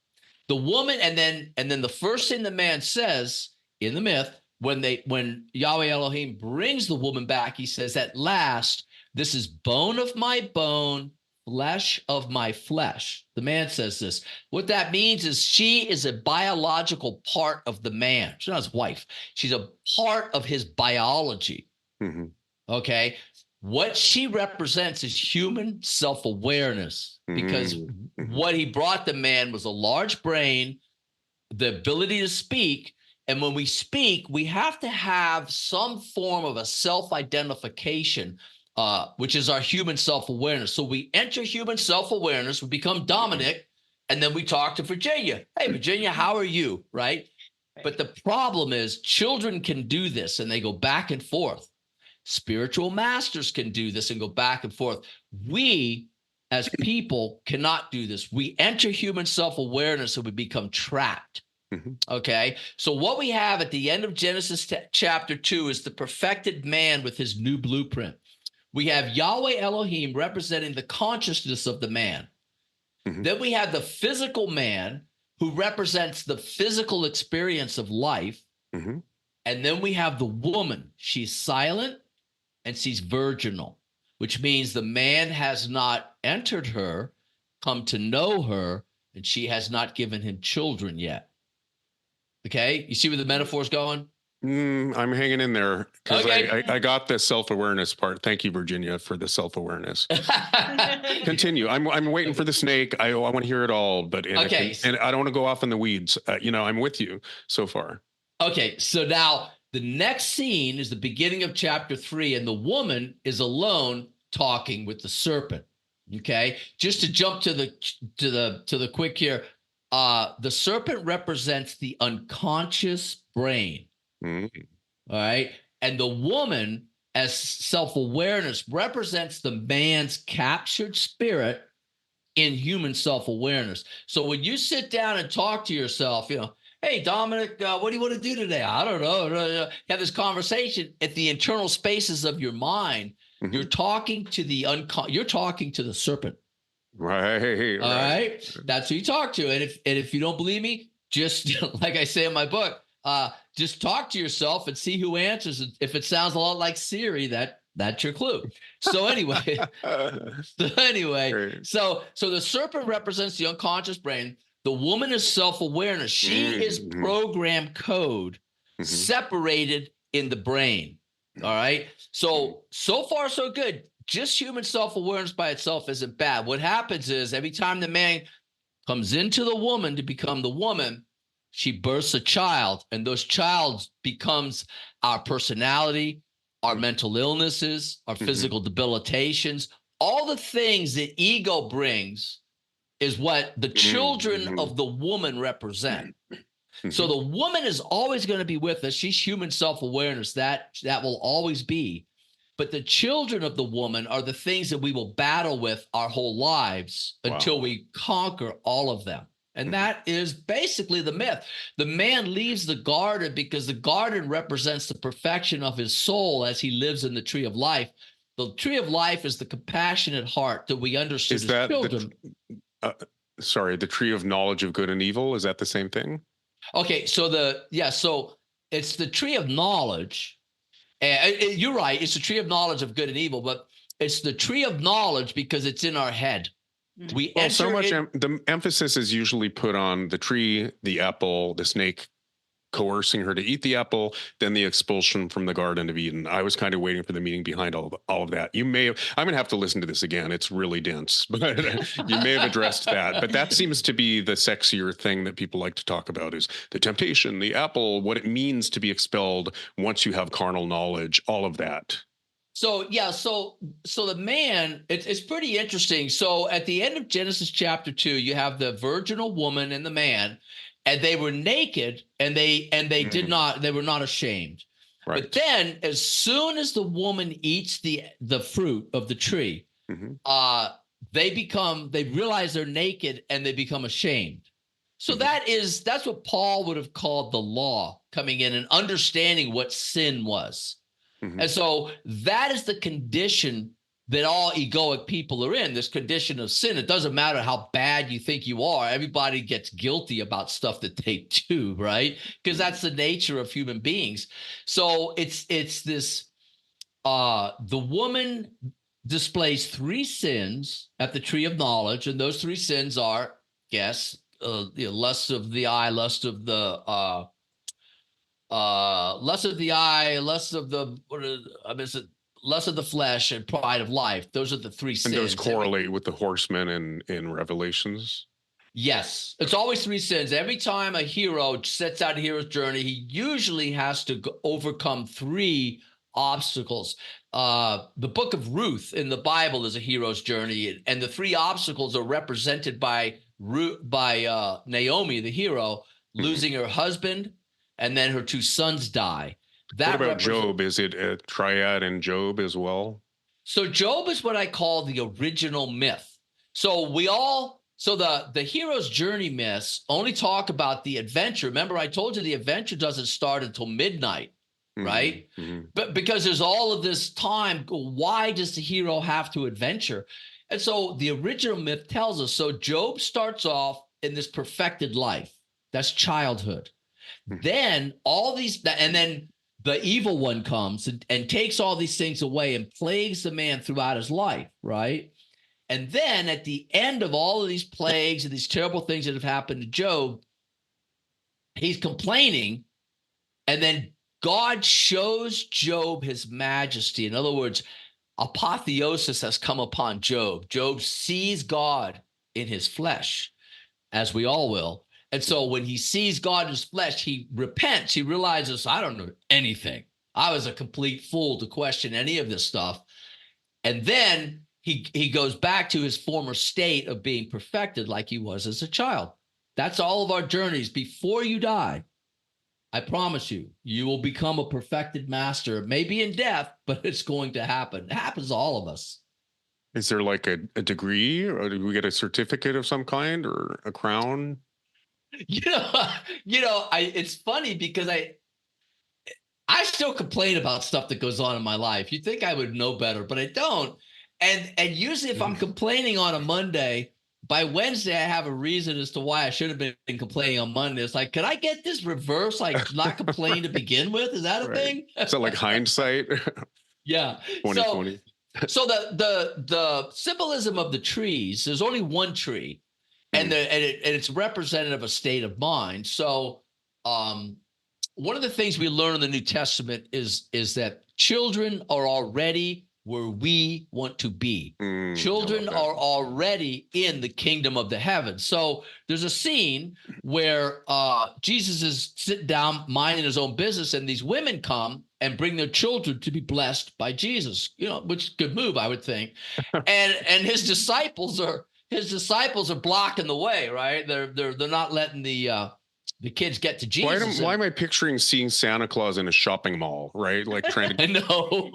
The woman, and then the first thing the man says in the myth, when Yahweh Elohim brings the woman back, he says, "At last, this is bone of my bone, flesh of my flesh." The man says this. What that means is she is a biological part of the man. She's not his wife. She's a part of his biology. Okay. What she represents is human self-awareness, because what he brought the man was a large brain, the ability to speak. And when we speak, we have to have some form of a self-identification, which is our human self-awareness. So we enter human self-awareness, we become Dominic, and then we talk to Virginia. Hey, Virginia, how are you? Right? But the problem is children can do this and they go back and forth. Spiritual masters can do this and go back and forth. We, as people, cannot do this. We enter human self-awareness and we become trapped. Okay? So what we have at the end of Genesis chapter 2 is the perfected man with his new blueprint. We have Yahweh Elohim representing the consciousness of the man. Then we have the physical man who represents the physical experience of life. And then we have the woman. She's silent and she's virginal, which means the man has not entered her, come to know her, and she has not given him children yet. Okay? You see where the metaphor's going? I'm hanging in there because I got the self-awareness part. Thank you, Virginia, for the self-awareness. Continue. I'm waiting for the snake. I want to hear it all, but and I don't want to go off in the weeds. I'm with you so far. Okay, so now the next scene is the beginning of chapter 3, and the woman is alone talking with the serpent. Okay, just to jump to the quick here, the serpent represents the unconscious brain. All right, and the woman, as self-awareness, represents the man's captured spirit in human self-awareness. So when you sit down and talk to yourself, hey, Dominic, what do you want to do today? I don't know. Have this conversation at the internal spaces of your mind. You're talking to you're talking to the serpent. Right. All right. That's who you talk to. And if you don't believe me, just like I say in my book, just talk to yourself and see who answers. If it sounds a lot like Siri, that's your clue. So anyway, so the serpent represents the unconscious brain. The woman is self-awareness. She is program code separated in the brain. All right. So far, so good. Just human self-awareness by itself isn't bad. What happens is every time the man comes into the woman to become the woman, she births a child, and those child becomes our personality, our mental illnesses, our physical debilitations, all the things that ego brings is what the children of the woman represent. So the woman is always going to be with us. She's human self-awareness. That will always be. But the children of the woman are the things that we will battle with our whole lives until we conquer all of them. And that is basically the myth. The man leaves the garden because the garden represents the perfection of his soul as he lives in the tree of life. The tree of life is the compassionate heart that we understood as children. The tree of knowledge of good and evil. Is that the same thing? Okay, so it's the tree of knowledge. And you're right. It's the tree of knowledge of good and evil, but it's the tree of knowledge because it's in our head. We Well, so enter much in. the emphasis is usually put on the tree, the apple, the snake coercing her to eat the apple, then the expulsion from the Garden of Eden. I was kind of waiting for the meaning behind all of that. You may have, I'm going to have to listen to this again. It's really dense, but you may have addressed that. But that seems to be the sexier thing that people like to talk about is the temptation, the apple, what it means to be expelled once you have carnal knowledge, all of that. So yeah, so the man, it's pretty interesting. So at the end of Genesis chapter 2, you have the virginal woman and the man, and they were naked, and they they were not ashamed. Right. But then, as soon as the woman eats the fruit of the tree, they realize they're naked and they become ashamed. So that's what Paul would have called the law coming in and understanding what sin was. And so that is the condition that all egoic people are in, this condition of sin. It doesn't matter how bad you think you are. Everybody gets guilty about stuff that they do, right? Because that's the nature of human beings. So it's this, the woman displays 3 sins at the tree of knowledge. And those 3 sins are, lust of the eye, lust of the eye, lust of the lust of the flesh, and pride of life. Those are the 3 sins. And those correlate with the horsemen in Revelations. Yes, it's always 3 sins. Every time a hero sets out a hero's journey, he usually has to overcome 3 obstacles. The book of Ruth in the Bible is a hero's journey, and the 3 obstacles are represented by Naomi, the hero, losing her husband, and then her 2 sons die. What about Job? Is it a triad in Job as well? So Job is what I call the original myth. So the hero's journey myths only talk about the adventure. Remember, I told you the adventure doesn't start until midnight, right? But because there's all of this time, why does the hero have to adventure? And so the original myth tells us, so Job starts off in this perfected life. That's childhood. Then then the evil one comes and takes all these things away and plagues the man throughout his life, right? And then at the end of all of these plagues and these terrible things that have happened to Job, he's complaining, and then God shows Job his majesty. In other words, apotheosis has come upon Job. Job sees God in his flesh, as we all will. And so when he sees God in his flesh, he repents. He realizes, I don't know anything. I was a complete fool to question any of this stuff. And then he goes back to his former state of being perfected like he was as a child. That's all of our journeys. Before you die, I promise you, you will become a perfected master, maybe in death, but it's going to happen. It happens to all of us. Is there like a degree, or do we get a certificate of some kind or a crown? It's funny because I still complain about stuff that goes on in my life. You'd think I would know better, but I don't. And usually if I'm complaining on a Monday, by Wednesday, I have a reason as to why I should have been complaining on Monday. It's like, could I get this reverse? Like not complain to begin with? Is that a thing? So like hindsight? Yeah. 2020. So the symbolism of the trees, there's only one tree. And it's representative of a state of mind. So one of the things we learn in the New Testament is that children are already where we want to be. Children are already in the kingdom of the heavens. So there's a scene where Jesus is sitting down minding his own business, and these women come and bring their children to be blessed by Jesus, which is a good move, I would think. and his disciples are blocking the way, right? They're not letting the kids get to Jesus. Why am I picturing seeing Santa Claus in a shopping mall, right? Like trying to. I know.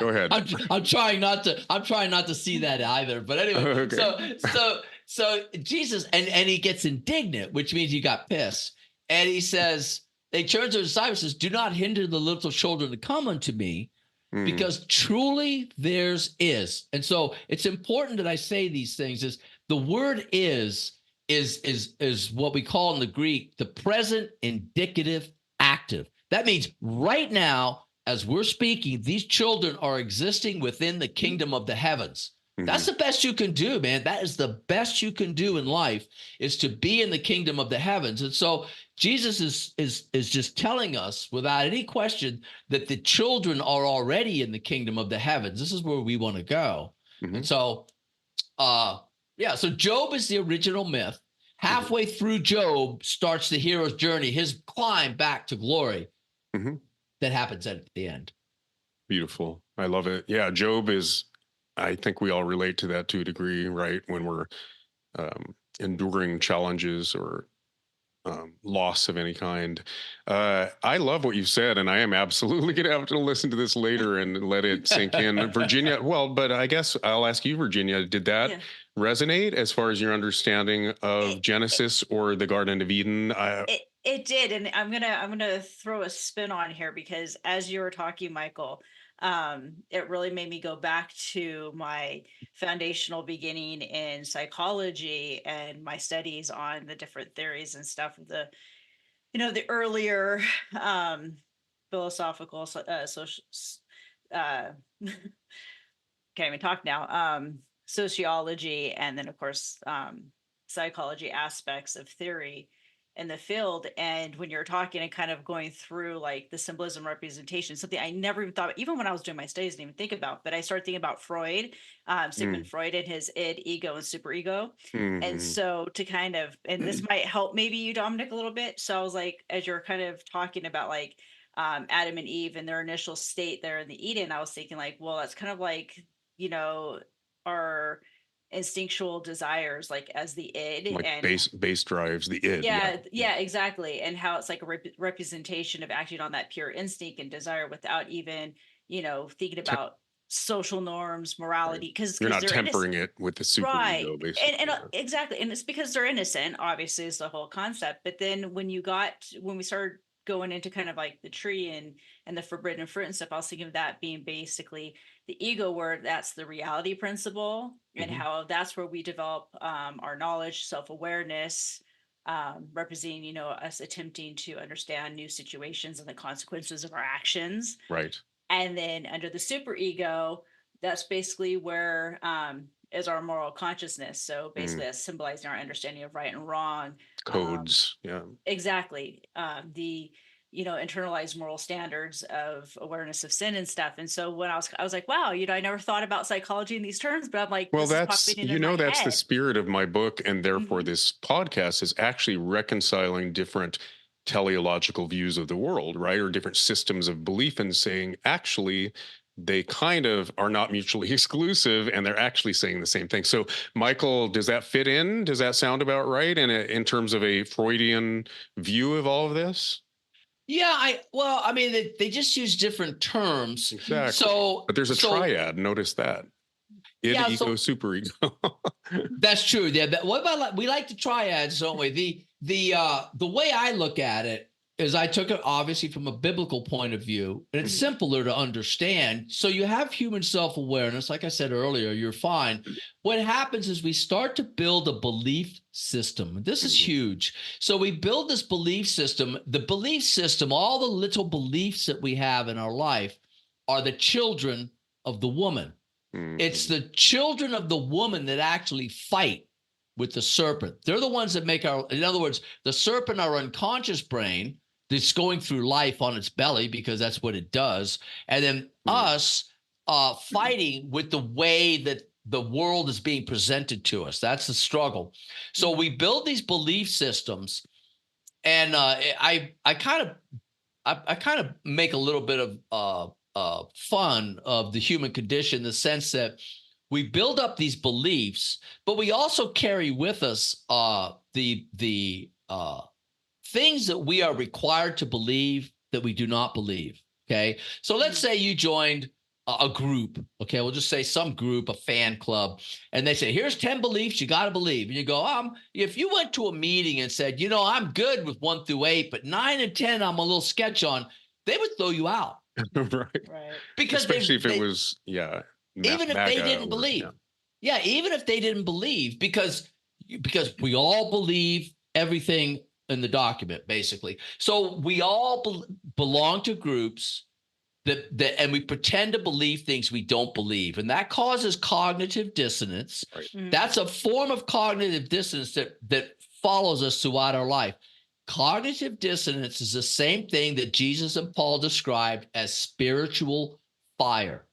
Go ahead. I'm trying not to see that either. But anyway, okay. So Jesus and he gets indignant, which means he got pissed, and he says, they turn to the disciples and says, "Do not hinder the little children to come unto me, because truly theirs is." And so it's important that I say these things. Is the word is what we call in the Greek the present indicative active. That means right now, as we're speaking, these children are existing within the kingdom of the heavens. That's the best you can do, man. That is the best you can do in life, is to be in the kingdom of the heavens. And so Jesus is just telling us without any question that the children are already in the kingdom of the heavens. This is where we want to go. And so, so Job is the original myth. Halfway through Job starts the hero's journey, his climb back to glory that happens at the end. Beautiful. I love it. Yeah, Job is, I think we all relate to that to a degree, right? When we're enduring challenges or loss of any kind. I love what you said, and I am absolutely going to have to listen to this later and let it sink in. Virginia, well, but I guess I'll ask you, Virginia, did that resonate as far as your understanding of Genesis or the Garden of Eden? It did, and I'm gonna throw a spin on here, because as you were talking, Michael, it really made me go back to my foundational beginning in psychology and my studies on the different theories and stuff of the, the earlier philosophical social can't even talk now, sociology, and then of course psychology aspects of theory in the field. And when you're talking and kind of going through like the symbolism representation, something I never even thought, even when I was doing my studies, didn't even think about, but I started thinking about Freud, Sigmund Freud, and his id, ego, and superego. And so to kind of, and this might help maybe you, Dominic, a little bit. So I was like, as you're kind of talking about like Adam and Eve and their initial state there in the Eden, I was thinking like, well, that's kind of like, our instinctual desires, like as the id, like and base drives the id. Yeah, exactly. And how it's like a representation of acting on that pure instinct and desire without even thinking about social norms, morality, because you're not they're tempering it with the superego, basically. And exactly, and it's because they're innocent, obviously, is the whole concept. But then when we started going into kind of like the tree and the forbidden fruit and stuff, I was thinking of that being basically the ego, where that's the reality principle, and how that's where we develop our knowledge, self-awareness, representing, us attempting to understand new situations and the consequences of our actions. Right. And then under the superego, that's basically where is our moral consciousness. So basically that's symbolizing our understanding of right and wrong. Codes. Exactly. The internalized moral standards of awareness of sin and stuff. And so when I was like, wow, I never thought about psychology in these terms, but I'm like, well, that's that's the spirit of my book, and therefore this podcast is actually reconciling different teleological views of the world, right? Or different systems of belief, and saying actually they kind of are not mutually exclusive, and they're actually saying the same thing. So, Michael, does that fit in? Does that sound about right in terms of a Freudian view of all of this? Yeah, they just use different terms. Exactly. So, but there's a triad. Notice that. Id, ego, superego. That's true. Yeah. What about, we like the triads, don't we? The way I look at it is I took it obviously from a biblical point of view, and it's simpler to understand. So you have human self-awareness. Like I said earlier, you're fine. What happens is we start to build a belief system. This is huge. So we build this belief system. The belief system, all the little beliefs that we have in our life, are the children of the woman. It's the children of the woman that actually fight with the serpent. They're the ones that in other words, the serpent, our unconscious brain, that's going through life on its belly, because that's what it does. And then us fighting with the way that the world is being presented to us. That's the struggle. So we build these belief systems, and I kind of make a little bit of fun of the human condition, in the sense that we build up these beliefs, but we also carry with us the things that we are required to believe that we do not believe. Okay. So let's say you joined a group. Okay. We'll just say some group, a fan club, and they say, here's 10 beliefs you got to believe. And you go, if you went to a meeting and said, I'm good with 1 through 8, but 9 and 10, I'm a little sketch on, they would throw you out. Right. Because especially if it was, even if they didn't believe. Yeah. Even if they didn't believe, because we all believe everything in the document, basically. So we all belong to groups, and we pretend to believe things we don't believe, and that causes cognitive dissonance. Right. That's a form of cognitive dissonance that follows us throughout our life. Cognitive dissonance is the same thing that Jesus and Paul described as spiritual fire.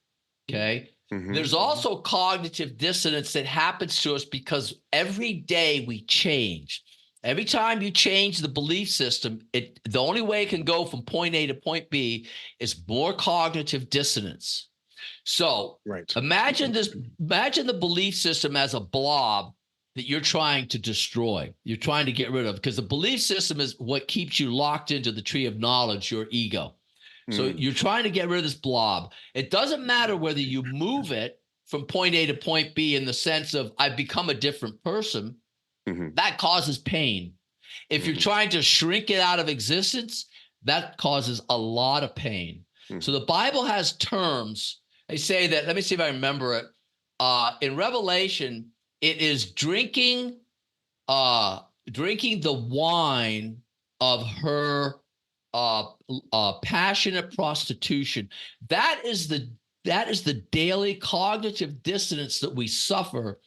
Okay. There's also cognitive dissonance that happens to us because every day we change. Every time you change the belief system, the only way it can go from point A to point B is more cognitive dissonance. So imagine the belief system as a blob that you're trying to destroy, you're trying to get rid of, because the belief system is what keeps you locked into the tree of knowledge, your ego. So you're trying to get rid of this blob. It doesn't matter whether you move it from point A to point B in the sense of I've become a different person. That causes pain. If you're trying to shrink it out of existence, that causes a lot of pain. So the Bible has terms. They say that, let me see if I remember it. In Revelation, it is drinking the wine of her passionate prostitution. That is the daily cognitive dissonance that we suffer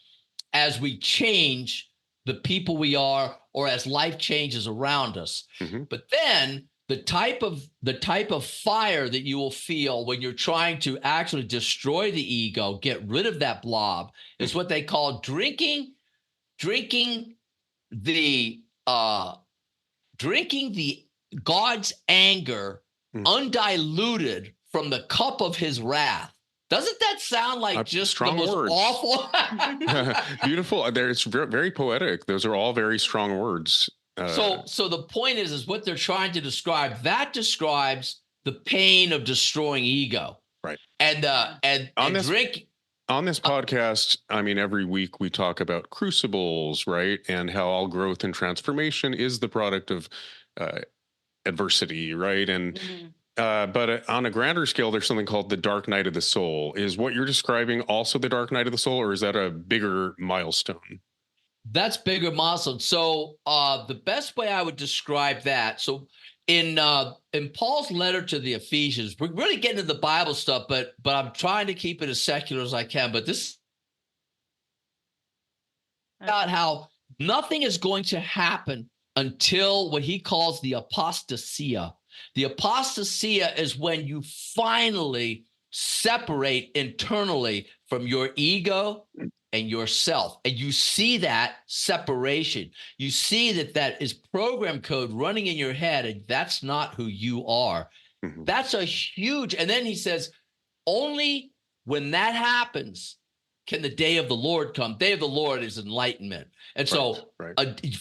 as we change the people we are, or as life changes around us. But then the type of fire that you will feel when you're trying to actually destroy the ego, get rid of that blob, is what they call drinking the God's anger undiluted from the cup of his wrath. Doesn't that sound like just strong the most words. awful? Beautiful. It's very, very poetic. Those are all very strong words. So the point is what they're trying to describe. That describes the pain of destroying ego. Right. And drink. On this podcast, I mean, every week we talk about crucibles, right? And how all growth and transformation is the product of adversity, right? And but on a grander scale, there's something called the dark night of the soul. Is what you're describing also the dark night of the soul, or is that a bigger milestone? That's bigger milestone. So the best way I would describe that. So in Paul's letter to the Ephesians, we're really getting into the Bible stuff, but I'm trying to keep it as secular as I can. But this is about how nothing is going to happen until what he calls the apostasia. The apostasia is when you finally separate internally from your ego and yourself. And you see that separation. You see that is program code running in your head, and that's not who you are. That's a huge, and then he says, only when that happens can the day of the Lord come. Day of the Lord is enlightenment. And so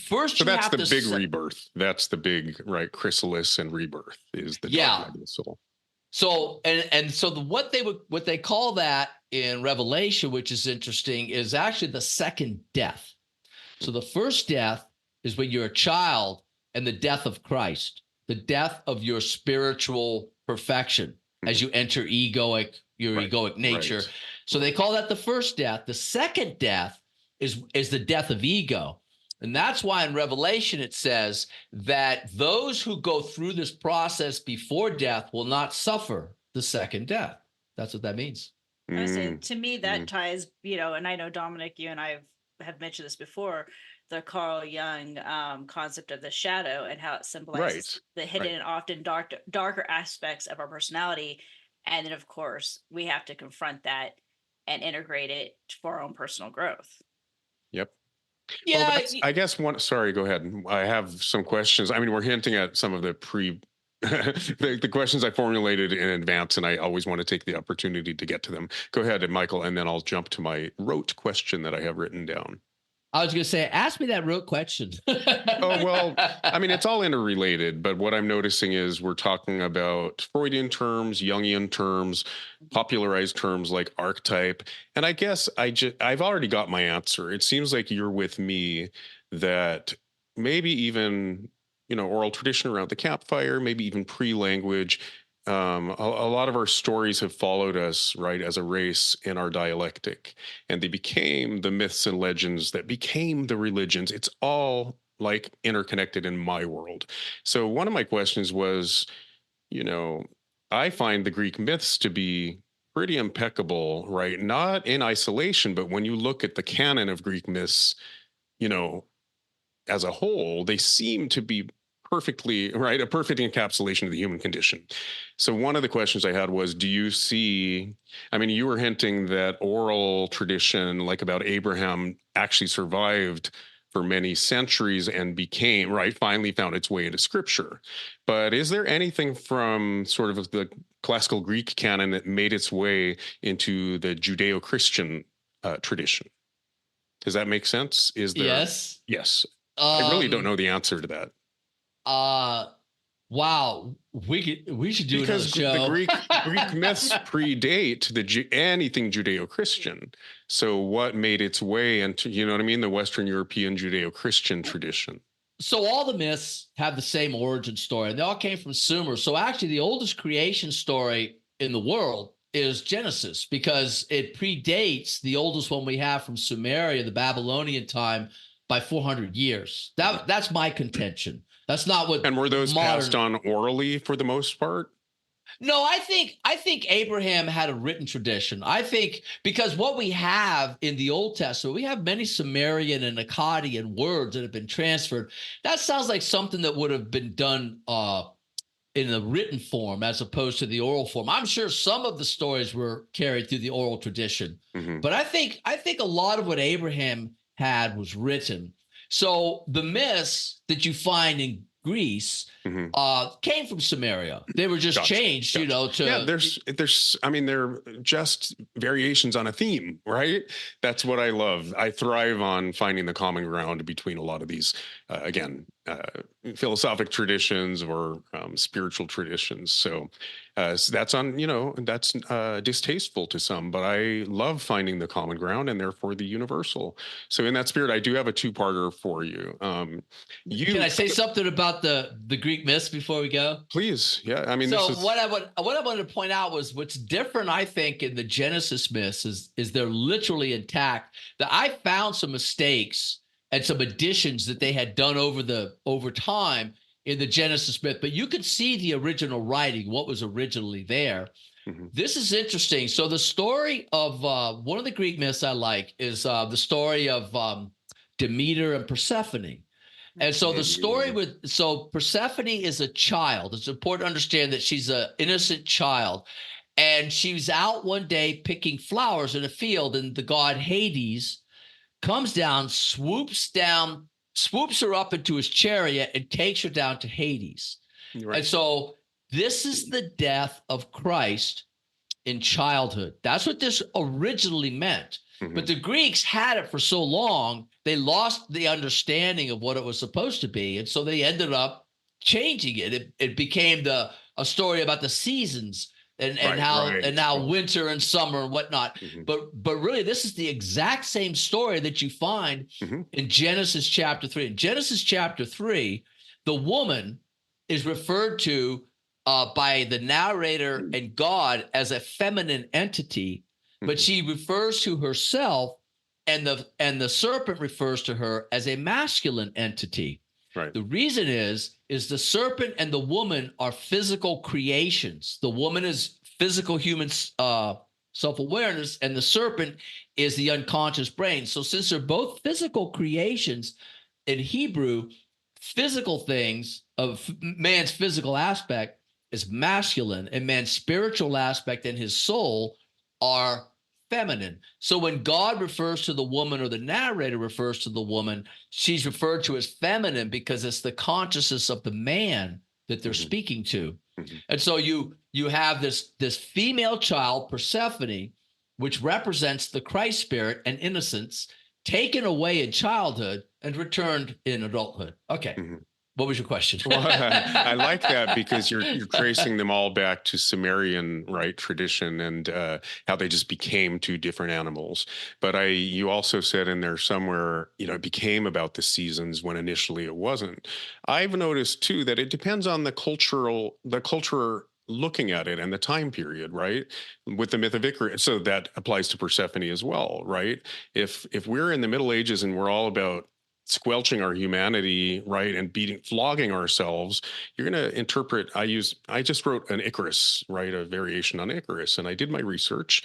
first, so that's the big rebirth. That's the big, chrysalis and rebirth is the dark night of the soul. So what they call that in Revelation, which is interesting, is actually the second death. So the first death is when you're a child, and the death of Christ, the death of your spiritual perfection as you enter your egoic nature. So they call that the first death. The second death is the death of ego. And that's why in Revelation it says that those who go through this process before death will not suffer the second death. That's what that means. To me, that ties, and I know, Dominic, you and I have mentioned this before, the Carl Jung concept of the shadow and how it symbolizes the hidden and often darker aspects of our personality. And then, of course, we have to confront that and integrate it for our own personal growth. Yep. Yeah. Well, I guess sorry, go ahead. I have some questions. I mean, we're hinting at some of the the questions I formulated in advance, and I always want to take the opportunity to get to them. Go ahead, Michael, and then I'll jump to my rote question that I have written down. I was going to say, ask me that rote question. Oh, well, I mean, it's all interrelated, but what I'm noticing is we're talking about Freudian terms, Jungian terms, popularized terms like archetype. And I guess I've already got my answer. It seems like you're with me that maybe even, oral tradition around the campfire, maybe even pre-language, a lot of our stories have followed us, right, as a race in our dialectic, and they became the myths and legends that became the religions. It's all interconnected in my world. So one of my questions was, I find the Greek myths to be pretty impeccable, right? Not in isolation, but when you look at the canon of Greek myths, you know, as a whole, they seem to be perfectly, right, a perfect encapsulation of the human condition. So one of the questions I had was, do you see, I mean, you were hinting that oral tradition, like about Abraham, actually survived for many centuries and became, right, finally found its way into scripture. But is there anything from sort of the classical Greek canon that made its way into the Judeo-Christian tradition? Does that make sense? Is there? Yes. Yes. I really don't know the answer to that. Uh, wow. We should do another Because the show. Greek myths predate anything Judeo-Christian. So what made its way into, you know what I mean, the Western European Judeo-Christian tradition? So all the myths have the same origin story, and they all came from Sumer. So actually, the oldest creation story in the world is Genesis, because it predates the oldest one we have from Sumeria, the Babylonian time, by 400 years. That's my contention. That's not what. And were those passed on orally for the most part? No, I think Abraham had a written tradition. I think because what we have in the Old Testament, we have many Sumerian and Akkadian words that have been transferred. That sounds like something that would have been done in the written form as opposed to the oral form. I'm sure some of the stories were carried through the oral tradition, but I think a lot of what Abraham had was written. So the myths that you find in Greece came from Sumeria. They were just changed, you know, to. Yeah, I mean, they're just variations on a theme, right? That's what I love. I thrive on finding the common ground between a lot of these, philosophic traditions or spiritual traditions. So that's that's distasteful to some, but I love finding the common ground and therefore the universal. So in that spirit, I do have a two-parter for you. Can I say something about the Greek myths before we go? Please. Yeah. I mean, so what I wanted to point out was what's different, I think, in the Genesis myths is they're literally intact. That I found some mistakes and some additions that they had done over time in the Genesis myth, but you could see the original writing, what was originally there. This is interesting. So the story of one of the Greek myths I like is the story of Demeter and Persephone. And so the story Persephone is a child. It's important to understand that she's an innocent child. And she's out one day picking flowers in a field, and the god Hades comes down, swoops her up into his chariot and takes her down to Hades. Right. And so this is the death of Christ in childhood. That's what this originally meant. But the Greeks had it for so long, they lost the understanding of what it was supposed to be. And so they ended up changing it. It became a story about the seasons and how winter and summer and whatnot. But really, this is the exact same story that you find in Genesis chapter 3. In Genesis chapter 3, the woman is referred to by the narrator and God as a feminine entity, but she refers to herself, and the serpent refers to her as a masculine entity. Right. The reason is the serpent and the woman are physical creations. The woman is physical human self-awareness, and the serpent is the unconscious brain. So since they're both physical creations, in Hebrew, physical things of man's physical aspect is masculine, and man's spiritual aspect and his soul are feminine. So when God refers to the woman, or the narrator refers to the woman, she's referred to as feminine because it's the consciousness of the man that they're speaking to. And so you have this female child, Persephone, which represents the Christ spirit and innocence, taken away in childhood and returned in adulthood. Okay. What was your question? Well, I like that because you're tracing them all back to Sumerian, right, tradition, and how they just became two different animals. But you also said in there somewhere, it became about the seasons when initially it wasn't. I've noticed too that it depends on the culture looking at it and the time period, right? With the myth of Icarus, so that applies to Persephone as well, right? If we're in the Middle Ages and we're all about squelching our humanity, right, and flogging ourselves, you're going to interpret. I just wrote an Icarus, right, a variation on Icarus, and I did my research,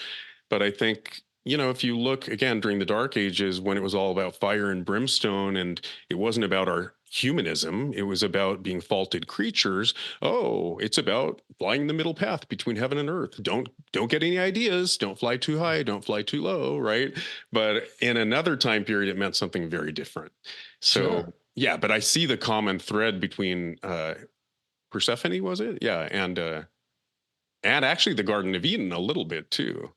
but I think, if you look again during the Dark Ages when it was all about fire and brimstone, and it wasn't about our humanism, it was about being faulted creatures. Oh, it's about flying the middle path between heaven and earth. Don't get any ideas. Don't fly too high. Don't fly too low. Right. But in another time period, it meant something very different. So Sure. yeah, but I see the common thread between Persephone, was it? Yeah, and actually the Garden of Eden a little bit too.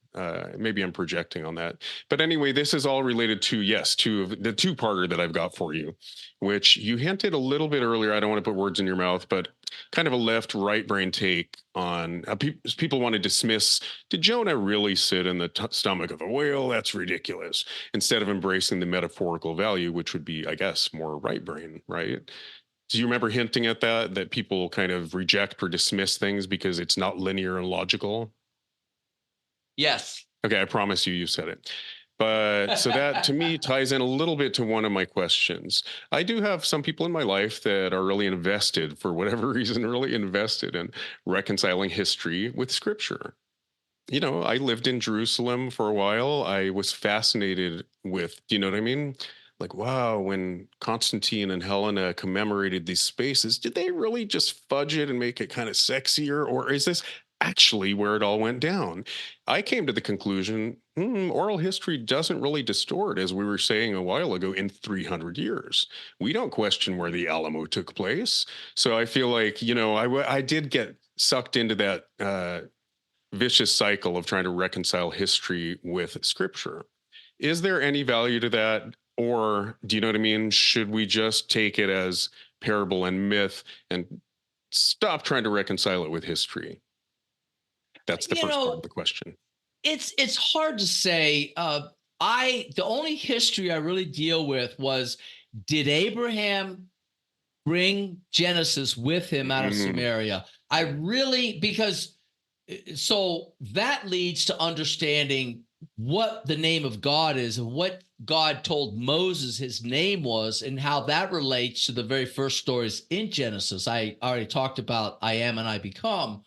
Maybe I'm projecting on that. But anyway, this is all related to, yes, to the two-parter that I've got for you, which you hinted a little bit earlier. I don't want to put words in your mouth, but kind of a left-right brain take on people want to dismiss, did Jonah really sit in the stomach of a whale? That's ridiculous. Instead of embracing the metaphorical value, which would be, I guess, more right brain, right? Do you remember hinting at that people kind of reject or dismiss things because it's not linear and logical? Yes. Okay, I promise you said it. But so that to me ties in a little bit to one of my questions. I do have some people in my life that are really invested, for whatever reason, really invested in reconciling history with scripture. I lived in Jerusalem for a while. I was fascinated with, do you know what I mean? Like, wow, when Constantine and Helena commemorated these spaces, did they really just fudge it and make it kind of sexier? Or is this actually where it all went down? I came to the conclusion, oral history doesn't really distort, as we were saying a while ago, in 300 years. We don't question where the Alamo took place. So I feel like, I did get sucked into that vicious cycle of trying to reconcile history with scripture. Is there any value to that? Or do you know what I mean? Should we just take it as parable and myth and stop trying to reconcile it with history? That's the first part of the question. It's hard to say. The only history I really deal with was, did Abraham bring Genesis with him out of Samaria? So that leads to understanding what the name of God is and what God told Moses his name was, and how that relates to the very first stories in Genesis. I already talked about I am and I become,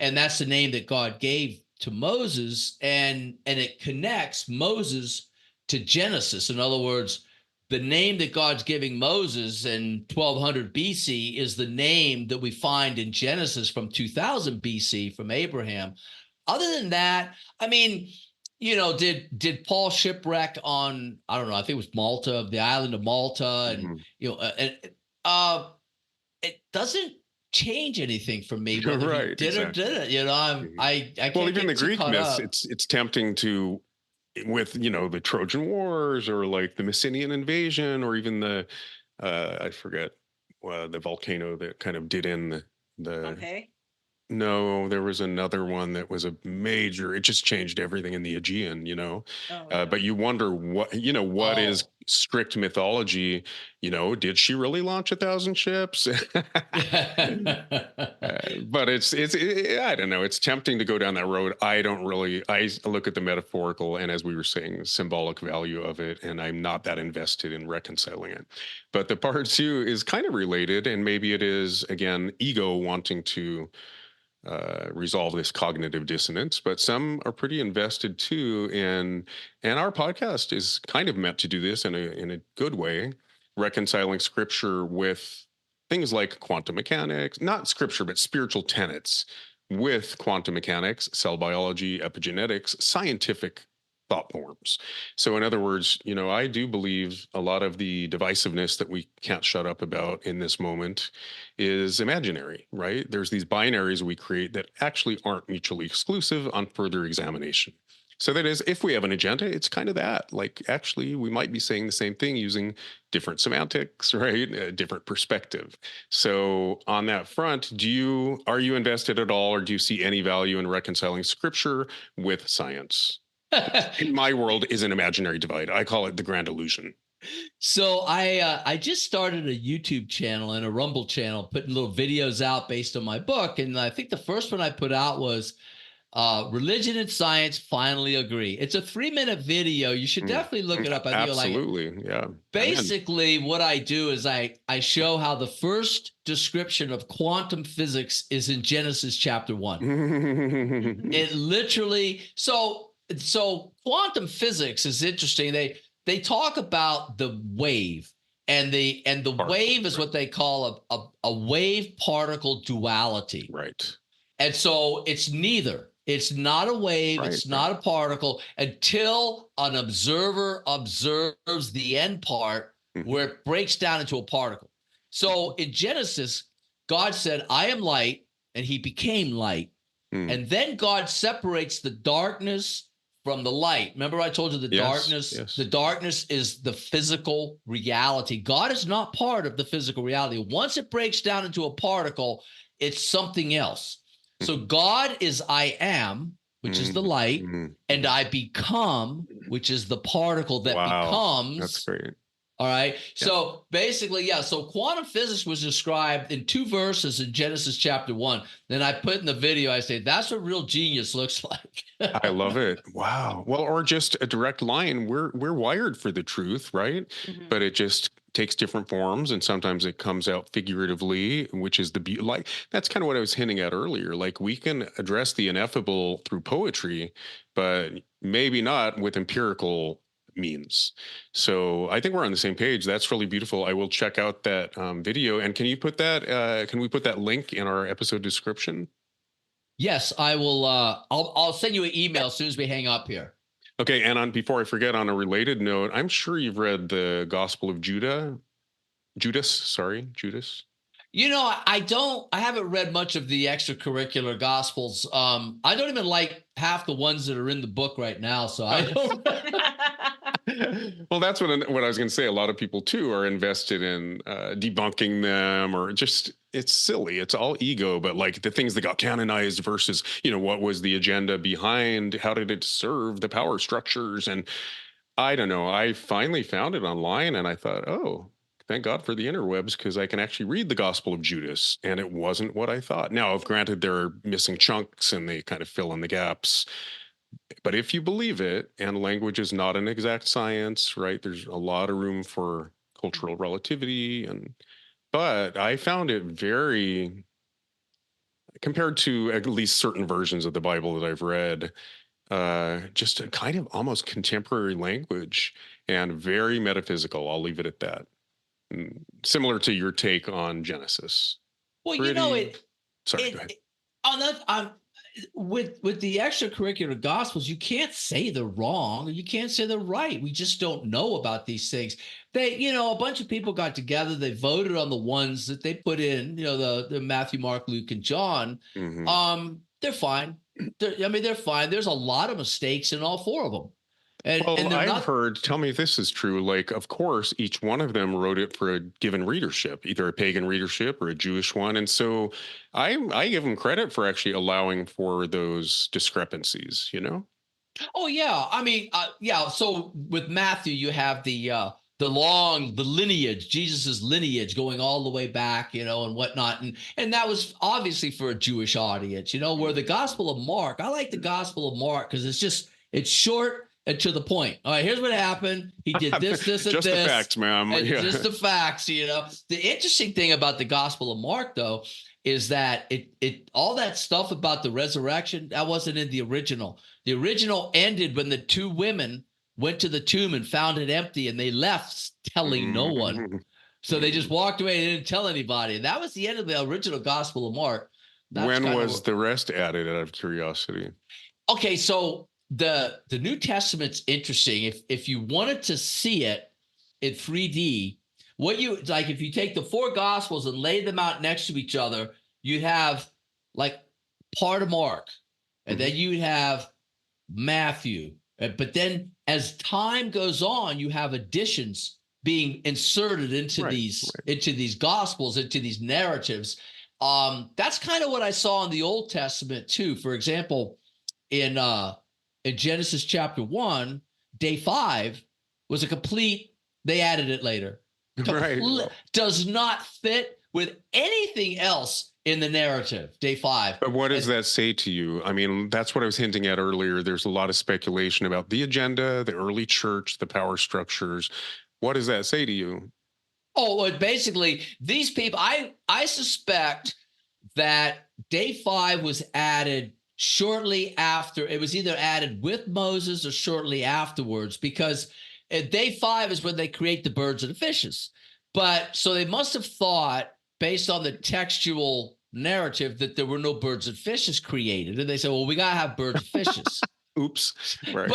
and that's the name that God gave to Moses, and it connects Moses to Genesis. In other words, the name that God's giving Moses in 1200 BC is the name that we find in Genesis from 2000 BC from Abraham. Other than that, I mean, did Paul shipwreck on, I don't know, I think it was Malta, the island of Malta, and it doesn't change anything for me whether Right, he did exactly. or didn't. I can't well, even get the too Greek caught myths, up. it's tempting to, with the Trojan Wars, or like the Mycenaean invasion, or even the I forget the volcano that kind of did in the Okay. No, there was another one that was a major, it just changed everything in the Aegean, Oh, yeah. But you wonder what is Oh. strict mythology? Did she really launch 1,000 ships? But I don't know. It's tempting to go down that road. I look at the metaphorical and, as we were saying, symbolic value of it, and I'm not that invested in reconciling it. But the part two is kind of related, and maybe it is, again, ego wanting to resolve this cognitive dissonance, but some are pretty invested too. And our podcast is kind of meant to do this in a good way, reconciling scripture with things like quantum mechanics, not scripture, but spiritual tenets with quantum mechanics, cell biology, epigenetics, scientific thought forms. So in other words, I do believe a lot of the divisiveness that we can't shut up about in this moment is imaginary, right? There's these binaries we create that actually aren't mutually exclusive on further examination. So that is, if we have an agenda, it's kind of that. Like, actually, we might be saying the same thing using different semantics, right? A different perspective. So on that front, are you invested at all, or do you see any value in reconciling scripture with science? In my world, is an imaginary divide. I call it the grand illusion. So I just started a YouTube channel and a Rumble channel, putting little videos out based on my book. And I think the first one I put out was Religion and science finally agree. It's a 3-minute video. You should definitely look it up. I think you'll like it. Absolutely. Yeah. Basically, what I do is I show how the first description of quantum physics is in Genesis chapter 1. It literally, so quantum physics is interesting. They talk about the wave, and the wave is what they call a wave particle duality. Right. And so it's neither. It's not a wave. Right, it's not a particle until an observer observes the end part where it breaks down into a particle. So in Genesis, God said, I am light, and he became light. And then God separates the darkness from the light. Remember I told you the darkness? Yes. The darkness is the physical reality. God is not part of the physical reality. Once it breaks down into a particle, it's something else. So God is I am, which is the light, and I become, which is the particle that becomes. That's great. All right. Yeah. So basically, so quantum physics was described in 2 verses in Genesis chapter 1. Then I put in the video, I say, that's what real genius looks like. I love it. Wow. Well, or just a direct line. We're wired for the truth, right? But it just takes different forms, and sometimes it comes out figuratively, which is the beauty. Like, that's kind of what I was hinting at earlier. Like, we can address the ineffable through poetry, but maybe not with empirical means. So I think we're on the same page. That's really beautiful. I will check out that video. And can you put that? Can we put that link in our episode description? Yes, I will. I'll send you an email as soon as we hang up here. Okay. And before I forget, on a related note, I'm sure you've read the Gospel of Judas. You know, I haven't read much of the extracurricular gospels. I don't even like half the ones that are in the book right now. So I don't. Well, that's what I was going to say. A lot of people too are invested in debunking them, or just, it's silly. It's all ego, but like the things that got canonized versus, what was the agenda behind? How did it serve the power structures? And I don't know. I finally found it online, and I thought, oh, thank God for the interwebs, because I can actually read the Gospel of Judas, and it wasn't what I thought. Now, granted, there are missing chunks, and they kind of fill in the gaps. But if you believe it, and language is not an exact science, right? There's a lot of room for cultural relativity, but I found it very, compared to at least certain versions of the Bible that I've read, just a kind of almost contemporary language and very metaphysical. I'll leave it at that. Similar to your take on Genesis. Well, Sorry, go ahead. With the extracurricular gospels, you can't say they're wrong, or you can't say they're right. We just don't know about these things. A bunch of people got together, they voted on the ones that they put in, the Matthew, Mark, Luke, and John. They're fine. They're fine. There's a lot of mistakes in all 4 of them. And I've heard, tell me if this is true, like, of course, each one of them wrote it for a given readership, either a pagan readership or a Jewish one. And so I give them credit for actually allowing for those discrepancies, Oh, yeah. So with Matthew, you have the lineage, Jesus's lineage going all the way back, and whatnot. And that was obviously for a Jewish audience, where the Gospel of Mark, I like the Gospel of Mark because it's short and to the point. All right, here's what happened. He did this, and just this. Just the facts, ma'am. Just the facts, The interesting thing about the Gospel of Mark, though, is that it all that stuff about the resurrection, that wasn't in the original. The original ended when the 2 women went to the tomb and found it empty, and they left telling no one. So they just walked away and didn't tell anybody. And that was the end of the original Gospel of Mark. When was the rest added, out of curiosity? Okay, so the New Testament's interesting. If you wanted to see it in 3D, if you take the 4 Gospels and lay them out next to each other, you'd have like part of Mark, and then you'd have Matthew. But then as time goes on, you have additions being inserted into these Gospels, into these narratives. That's kind of what I saw in the Old Testament too. For example, in Genesis chapter 1, day 5 was they added it later. Does not fit with anything else in the narrative, day 5. But what does that say to you? I mean, that's what I was hinting at earlier. There's a lot of speculation about the agenda, the early church, the power structures. What does that say to you? Oh, well, basically, these people, I suspect that day 5 was added shortly after. It was either added with Moses or shortly afterwards, because day 5 is when they create the birds and the fishes. But so they must have thought, based on the textual narrative, that there were no birds and fishes created. And they said, well, we got to have birds and fishes. Oops. Right.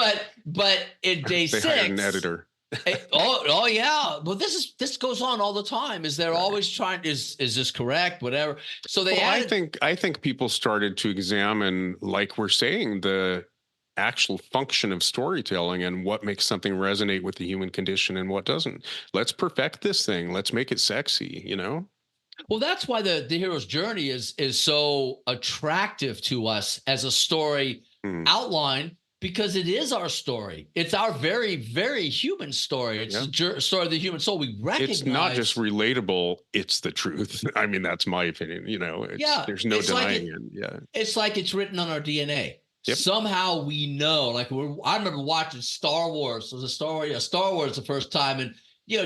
But in day they 6, hired an editor. oh yeah. Well, this goes on all the time. Is they're always trying? Is this correct? Whatever. So they. Well, I think people started to examine, like we're saying, the actual function of storytelling and what makes something resonate with the human condition and what doesn't. Let's perfect this thing. Let's make it sexy. You know. Well, that's why the hero's journey is so attractive to us as a story outline. Because it is our story. It's our very, very human story. It's the story of the human soul. We recognize. It's not just relatable. It's the truth. I mean, that's my opinion. You know, there's no denying it. Yeah. It's like it's written on our DNA. Yep. Somehow we know, like I remember watching Star Wars. It was Star Wars the first time. And,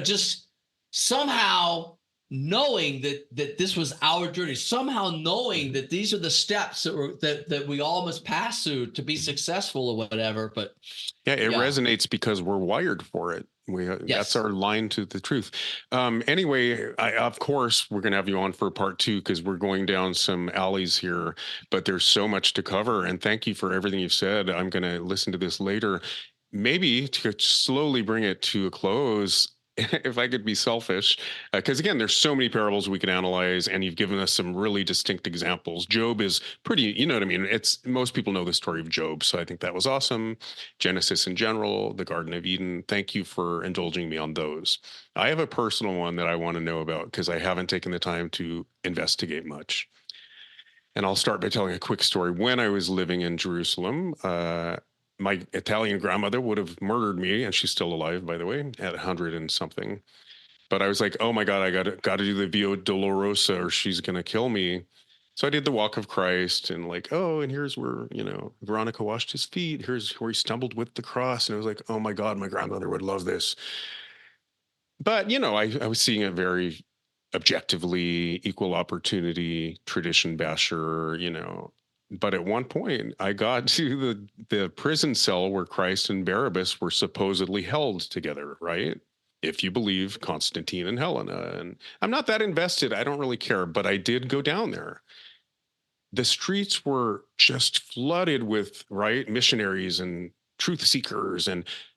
just somehow knowing that this was our journey, somehow knowing that these are the steps that we all must pass through to be successful or whatever. But it resonates because we're wired for it. That's our line to the truth. Anyway, of course, we're going to have you on for part 2 because we're going down some alleys here, but there's so much to cover. And thank you for everything you've said. I'm going to listen to this later, maybe to slowly bring it to a close. If I could be selfish, because again, there's so many parables we can analyze, and you've given us some really distinct examples. Job is pretty, you know what I mean? Most people know the story of Job, so I think that was awesome. Genesis in general, the Garden of Eden. Thank you for indulging me on those. I have a personal one that I want to know about because I haven't taken the time to investigate much. And I'll start by telling a quick story. When I was living in Jerusalem, my Italian grandmother would have murdered me, and she's still alive, by the way, at 100 and something. But I was like, oh my God, I got to do the Via Dolorosa or she's going to kill me. So I did the Walk of Christ and and here's where, Veronica washed his feet. Here's where he stumbled with the cross. And I was like, oh my God, my grandmother would love this. But, I was seeing it very objectively, equal opportunity, tradition basher, But at one point, I got to the prison cell where Christ and Barabbas were supposedly held together, right? If you believe Constantine and Helena. And I'm not that invested. I don't really care. But I did go down there. The streets were just flooded with, missionaries and truth seekers.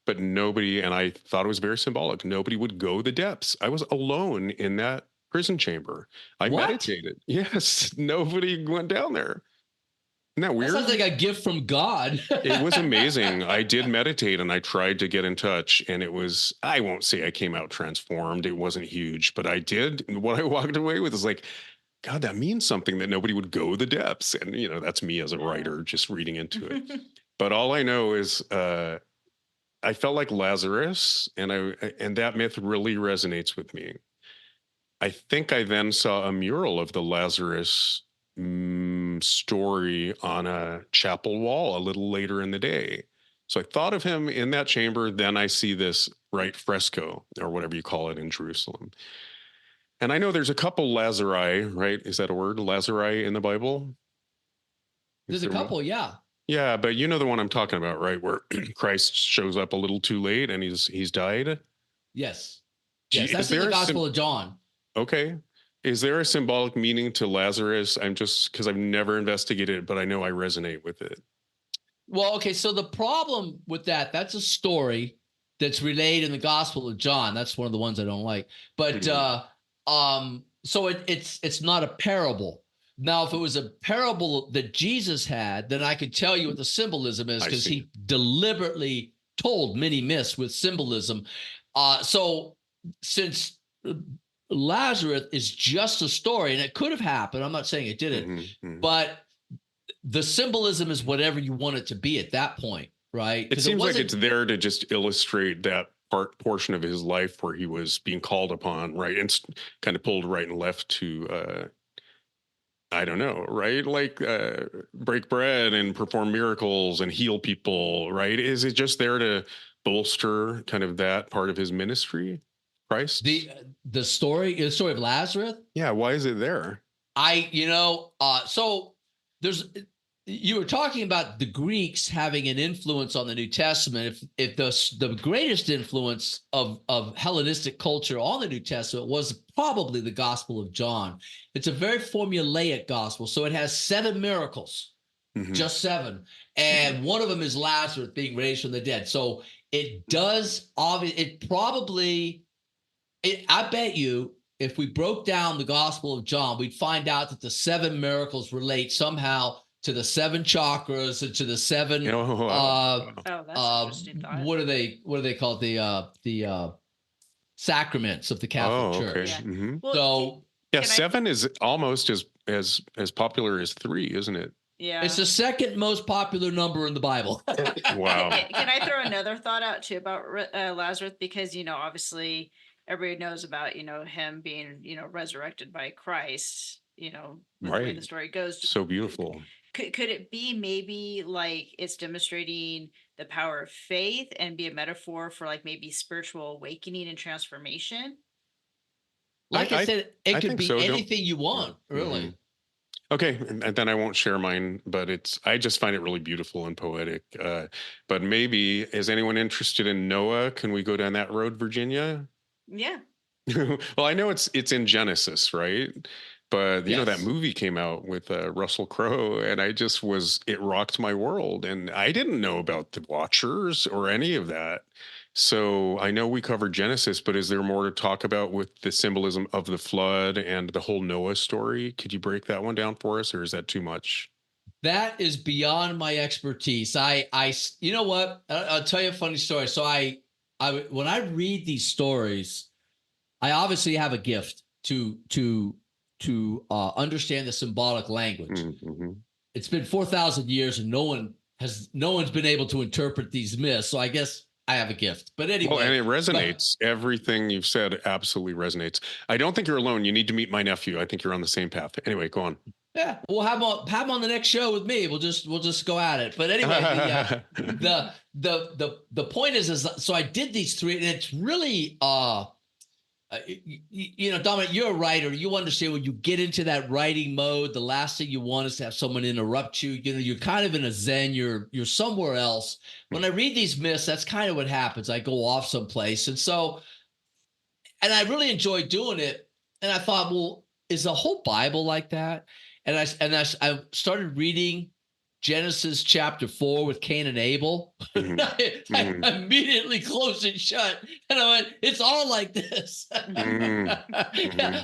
But nobody, and I thought it was very symbolic, nobody would go the depths. I was alone in that prison chamber. I meditated. Yes, nobody went down there. Isn't that weird? That sounds like a gift from God. It was amazing. I did meditate and I tried to get in touch, and I won't say I came out transformed. It wasn't huge, but I did. What I walked away with is like, God, that means something, that nobody would go the depths. And, that's me as a writer just reading into it. But all I know is I felt like Lazarus, and that myth really resonates with me. I think I then saw a mural of the Lazarus story on a chapel wall a little later in the day. So I thought of him in that chamber. Then I see this fresco or whatever you call it in Jerusalem. And I know there's a couple Lazari, right? Is that a word? Lazari in the Bible? There's a couple, yeah. Yeah, but you know the one I'm talking about, right? Where Christ shows up a little too late and he's died? Yes. Yes, that's in the Gospel of John. Okay. Is there a symbolic meaning to Lazarus? I'm just, because I've never investigated it, but I know I resonate with it. Well, okay, so the problem with that's a story that's relayed in the Gospel of John. That's one of the ones I don't like. But so it's not a parable. Now, if it was a parable that Jesus had, then I could tell you what the symbolism is, because he deliberately told many myths with symbolism. So since Lazarus is just a story, and it could have happened, I'm not saying it didn't, but the symbolism is whatever you want it to be at that point, right? It seems like it's there to just illustrate that portion of his life where he was being called upon, right? And kind of pulled right and left to, I don't know, right? Like break bread and perform miracles and heal people, right? Is it just there to bolster kind of that part of his ministry, Christ? The story of Lazarus. Yeah, why is it there? So there's, you were talking about the Greeks having an influence on the New Testament. If the greatest influence of Hellenistic culture on the New Testament was probably the Gospel of John. It's a very formulaic gospel. So it has 7 miracles, just 7. And one of them is Lazarus being raised from the dead. So it does, I bet you, if we broke down the Gospel of John, we'd find out that the 7 miracles relate somehow to the 7 chakras and to the 7. That's interesting thought. What are they called? The sacraments of the Catholic Church. Okay. Yeah. So 7 is almost as popular as 3, isn't it? Yeah. It's the second most popular number in the Bible. Wow. Can I throw another thought out too about Lazarus? Because, obviously everybody knows about, him being, resurrected by Christ, the way the story goes. So beautiful. Could it be maybe like it's demonstrating the power of faith and be a metaphor for like maybe spiritual awakening and transformation? Like I said, it could be so. Anything you want, really. Okay, and then I won't share mine, but I just find it really beautiful and poetic. But maybe, is anyone interested in Noah? Can we go down that road, Virginia? Yeah. Well, I know it's in Genesis, right? But you know that Yes. movie came out with Russell Crowe, and it rocked my world, and I didn't know about the Watchers or any of that. So I know we covered Genesis, but is there more to talk about with the symbolism of the flood and the whole Noah story? Could you break that one down for us, or is that too much? That is beyond my expertise. You know what? I'll tell you a funny story. So when I read these stories, I obviously have a gift to understand the symbolic language. It's been 4,000 years, and no one's been able to interpret these myths. So I guess I have a gift. But anyway, well, and it resonates. Everything you've said absolutely resonates. I don't think you're alone. You need to meet my nephew. I think you're on the same path. Anyway, go on. Yeah, we'll have him on the next show with me. We'll just go at it. But anyway, the point is so I did these 3, and it's really Dominic, you're a writer. You understand when you get into that writing mode, the last thing you want is to have someone interrupt you. You're kind of in a zen. You're somewhere else. When I read these myths, that's kind of what happens. I go off someplace, and I really enjoy doing it. And I thought, well, is the whole Bible like that? And I started reading Genesis chapter 4 with Cain and Abel. I immediately closed it shut, and I went, it's all like this.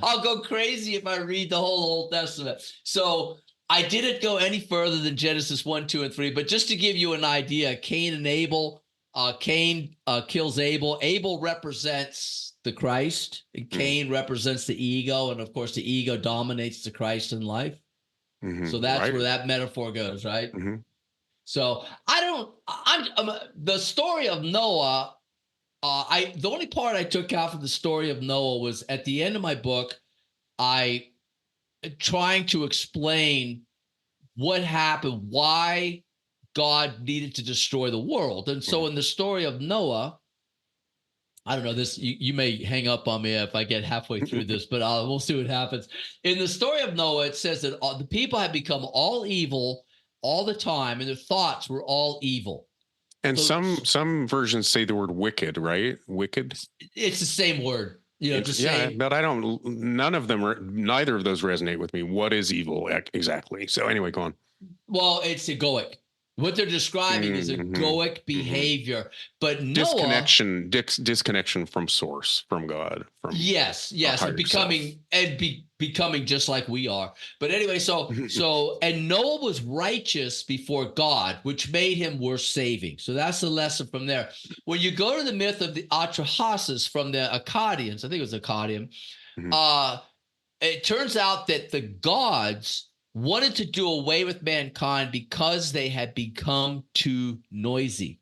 I'll go crazy if I read the whole Old Testament. So I didn't go any further than Genesis 1, 2, and 3. But just to give you an idea, Cain and Abel, Cain kills Abel. Abel represents the Christ, and Cain represents the ego. And of course, the ego dominates the Christ in life. So that's where that metaphor goes, right? So the story of Noah, the only part I took out from the story of Noah was at the end of my book, trying to explain what happened, why God needed to destroy the world. And so in the story of Noah, I don't know this. You may hang up on me if I get halfway through this, but we'll see what happens. In the story of Noah, it says that the people had become all evil all the time, and their thoughts were all evil. And so, some versions say the word wicked, right? Wicked. It's the same word, but none of them, neither of those resonate with me. What is evil exactly? So anyway, go on. Well, it's egoic. What they're describing is egoic behavior, but Noah, disconnection from source, from God, from yes, and becoming just like we are. But anyway, and Noah was righteous before God, which made him worth saving. So that's the lesson from there. When you go to the myth of the Atrahasis from the Akkadians, I think it was Akkadian, it turns out that the gods wanted to do away with mankind because they had become too noisy.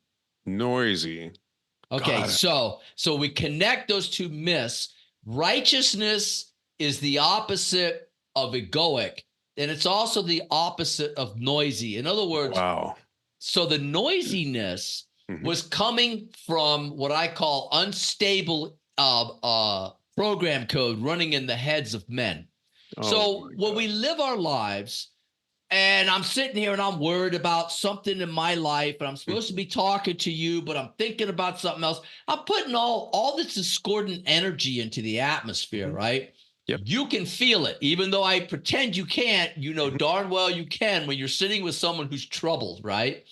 Okay, so we connect those 2 myths. Righteousness is the opposite of egoic. And it's also the opposite of noisy. In other words, Wow. so the noisiness was coming from what I call unstable program code running in the heads of men. So when we live our lives, and I'm sitting here and I'm worried about something in my life, and I'm supposed to be talking to you, but I'm thinking about something else. I'm putting all this discordant energy into the atmosphere, right? Yep. You can feel it, even though I pretend you can't. You know darn well you can when you're sitting with someone who's troubled, right?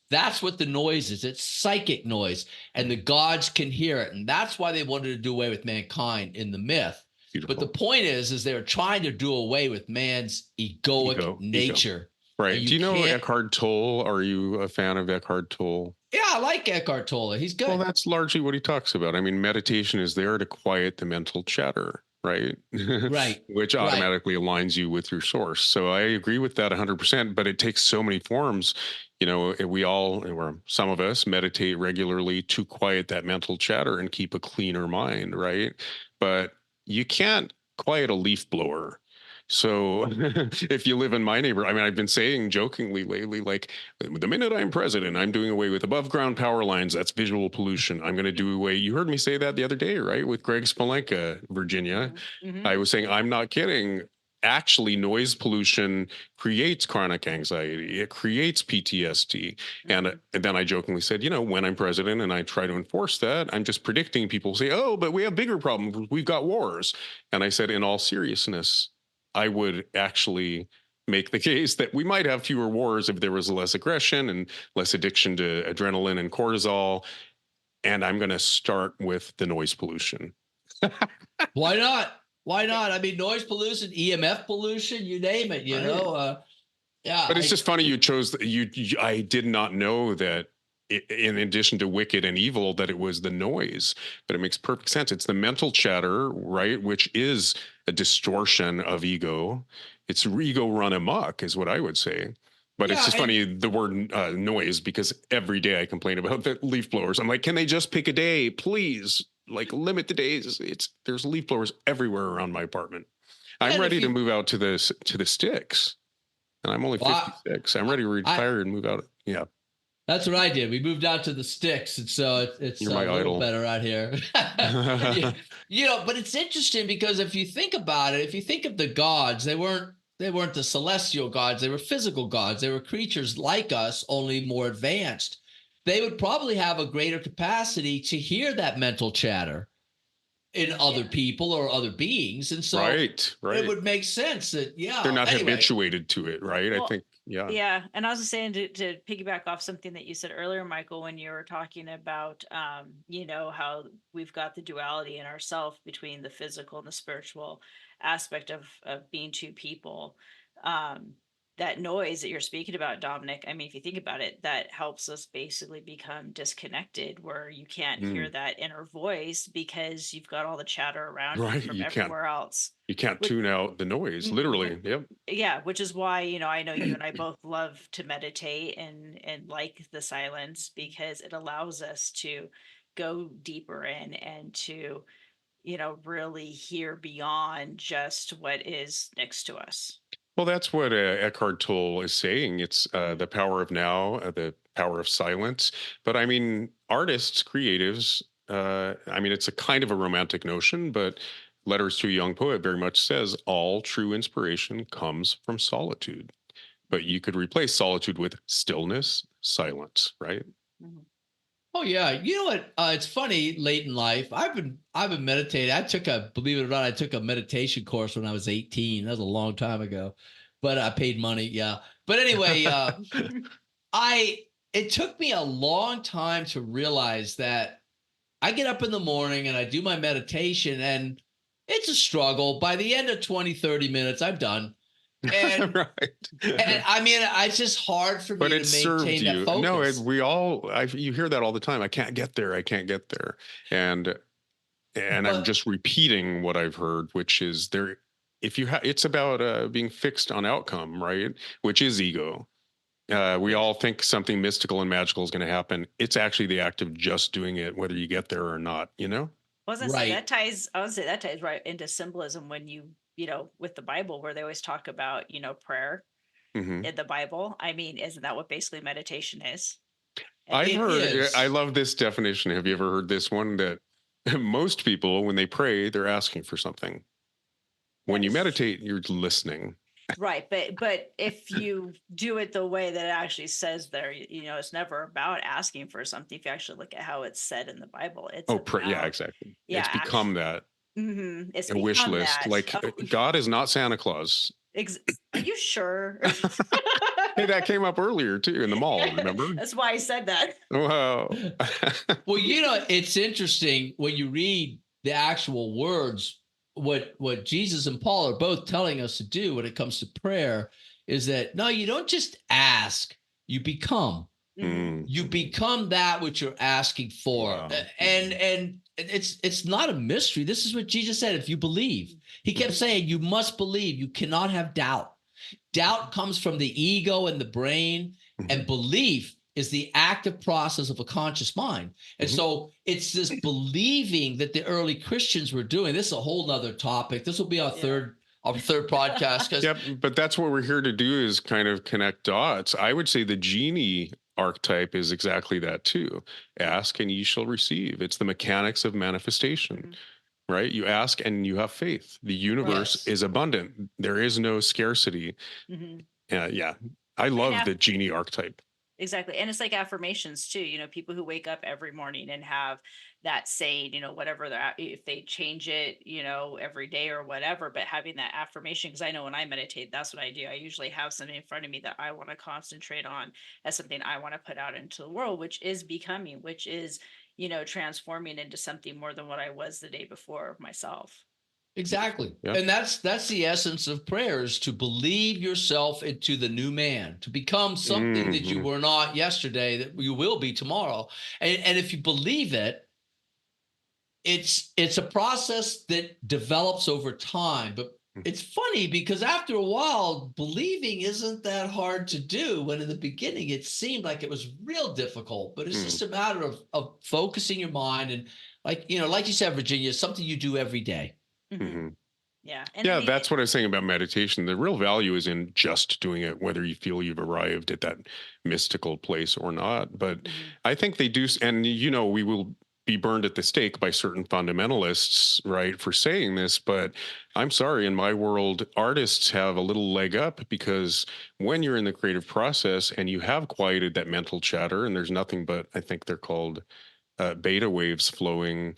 That's what the noise is. It's psychic noise, and the gods can hear it, and that's why they wanted to do away with mankind in the myth. Beautiful. But the point is they're trying to do away with man's egoic nature. Right. Do you know Eckhart Tolle? Are you a fan of Eckhart Tolle? Yeah, I like Eckhart Tolle. He's good. Well, that's largely what he talks about. I mean, meditation is there to quiet the mental chatter, right? Right. Which automatically aligns you with your source. So I agree with that 100%, but it takes so many forms. You know, we all, or some of us, meditate regularly to quiet that mental chatter and keep a cleaner mind, right? But you can't quiet a leaf blower. So if you live in my neighborhood, I mean, I've been saying jokingly lately, like the minute I'm president, I'm doing away with above ground power lines. That's visual pollution. I'm going to do away. You heard me say that the other day, right? With Greg Spolenka, Virginia. I was saying, I'm not kidding. Actually, noise pollution creates chronic anxiety. It creates PTSD. And then I jokingly said, you know, when I'm president and I try to enforce that, I'm just predicting people say, oh, but we have bigger problems. We've got wars. And I said, in all seriousness, I would actually make the case that we might have fewer wars if there was less aggression and less addiction to adrenaline and cortisol. And I'm going to start with the noise pollution. Why not? Why not? I mean, noise pollution, EMF pollution, you name it, you know? Yeah. But it's just funny you chose, I did not know that in addition to wicked and evil, that it was the noise, but it makes perfect sense. It's the mental chatter, right? Which is a distortion of ego. It's ego run amok is what I would say. But it's just funny, the word noise, because every day I complain about the leaf blowers. I'm like, can they just pick a day, please? Like limit the days. There's leaf blowers everywhere around my apartment. I'm ready to move out to the sticks, and I'm only 56. I'm ready to retire and move out. Yeah, that's what I did. We moved out to the sticks, and so it's a little better out here. You know, but it's interesting because if you think about it, if you think of the gods, they weren't the celestial gods. They were physical gods. They were creatures like us, only more advanced. They would probably have a greater capacity to hear that mental chatter in other people or other beings. And so it would make sense that, they're not habituated to it, right? Well, I think, Yeah. And I was just saying to piggyback off something that you said earlier, Michael, when you were talking about, you know, how we've got the duality in ourselves between the physical and the spiritual aspect of being two people. That noise that you're speaking about, Dominic, I mean, if you think about it, that helps us basically become disconnected, where you can't hear that inner voice because you've got all the chatter around you from everywhere else. You can't tune out the noise, literally. Yep. Yeah, which is why, you know you and I both love to meditate and like the silence, because it allows us to go deeper in and to, you know, really hear beyond just what is next to us. Well, that's what Eckhart Tolle is saying. It's the power of now, the power of silence. But I mean, artists, creatives, I mean, it's a kind of a romantic notion, but Letters to a Young Poet very much says all true inspiration comes from solitude. But you could replace solitude with stillness, silence, right? Oh yeah, you know what? It's funny. Late in life, I've been meditating. Believe it or not, I took a meditation course when I was 18. That was a long time ago, but I paid money. Yeah, but anyway, it took me a long time to realize that I get up in the morning and I do my meditation, and it's a struggle. By the end of 20, 30 minutes, I'm done. And, and I mean, it's just hard for me to maintain that focus. No, you hear that all the time. I can't get there. And I'm just repeating what I've heard, which is it's about being fixed on outcome, right? Which is ego. We all think something mystical and magical is going to happen. It's actually the act of just doing it, whether you get there or not, you know? That ties right into symbolism when you with the Bible, where they always talk about, prayer Hmm. in the Bible. I mean, isn't that what basically meditation is? And I've It heard, I is. love this definition. Have you ever heard this one? That most people, when they pray, they're asking for something. When that you is meditate, you're listening. right. But if you do it the way that it actually says there, it's never about asking for something. If you actually look at how it's said in the Bible, it's Oh, yeah, about, exactly. yeah, It's become that it's a wish become list. that. Like Oh, God is not Santa Claus. are you sure? Hey, that came up earlier too in the mall. Remember? That's why I said that. Wow. Well, it's interesting when you read the actual words, what Jesus and Paul are both telling us to do when it comes to prayer is that no, you don't just ask, you become. Mhm. You Mm. become that which you're asking for. Wow. And it's not a mystery. This is what Jesus said. If you believe, he kept saying, you must believe. You cannot have doubt. Doubt comes from the ego and the brain, and Mhm. belief is the active process of a conscious mind. And Mhm. so it's this believing that the early Christians were doing. This is a whole nother topic. This will be our Yeah. third podcast, because Yep, but that's what we're here to do, is kind of connect dots. I would say the genie archetype is exactly that too. Ask and ye shall receive. It's the mechanics of manifestation, Mhm. right? You ask and you have faith. The universe yes. is abundant. There is no scarcity. Mhm. Yeah, I And love the genie archetype. exactly. And it's like affirmations too, people who wake up every morning and have that saying, whatever they're if they change it, every day or whatever, but having that affirmation. Because I know when I meditate, that's what I do. I usually have something in front of me that I want to concentrate on, as something I want to put out into the world, which is becoming, which is, transforming into something more than what I was the day before myself. Exactly. Yeah. And that's the essence of prayer, is to believe yourself into the new man, to become something that you Hmm. were not yesterday, that you will be tomorrow. And if you believe it, it's a process that develops over time. But it's funny because after a while, believing isn't that hard to do, when in the beginning it seemed like it was real difficult. But it's just a matter of focusing your mind, and like you said, Virginia, it's something you do every day. Mhm. Hmm. Yeah. And I Yeah, mean, that's what I was saying about meditation. The real value is in just doing it, whether you feel you've arrived at that mystical place or not. But mhm. I think they do. And, we will be burned at the stake by certain fundamentalists, right, for saying this. But I'm sorry, in my world, artists have a little leg up, because when you're in the creative process and you have quieted that mental chatter, and there's nothing but, I think they're called beta waves flowing,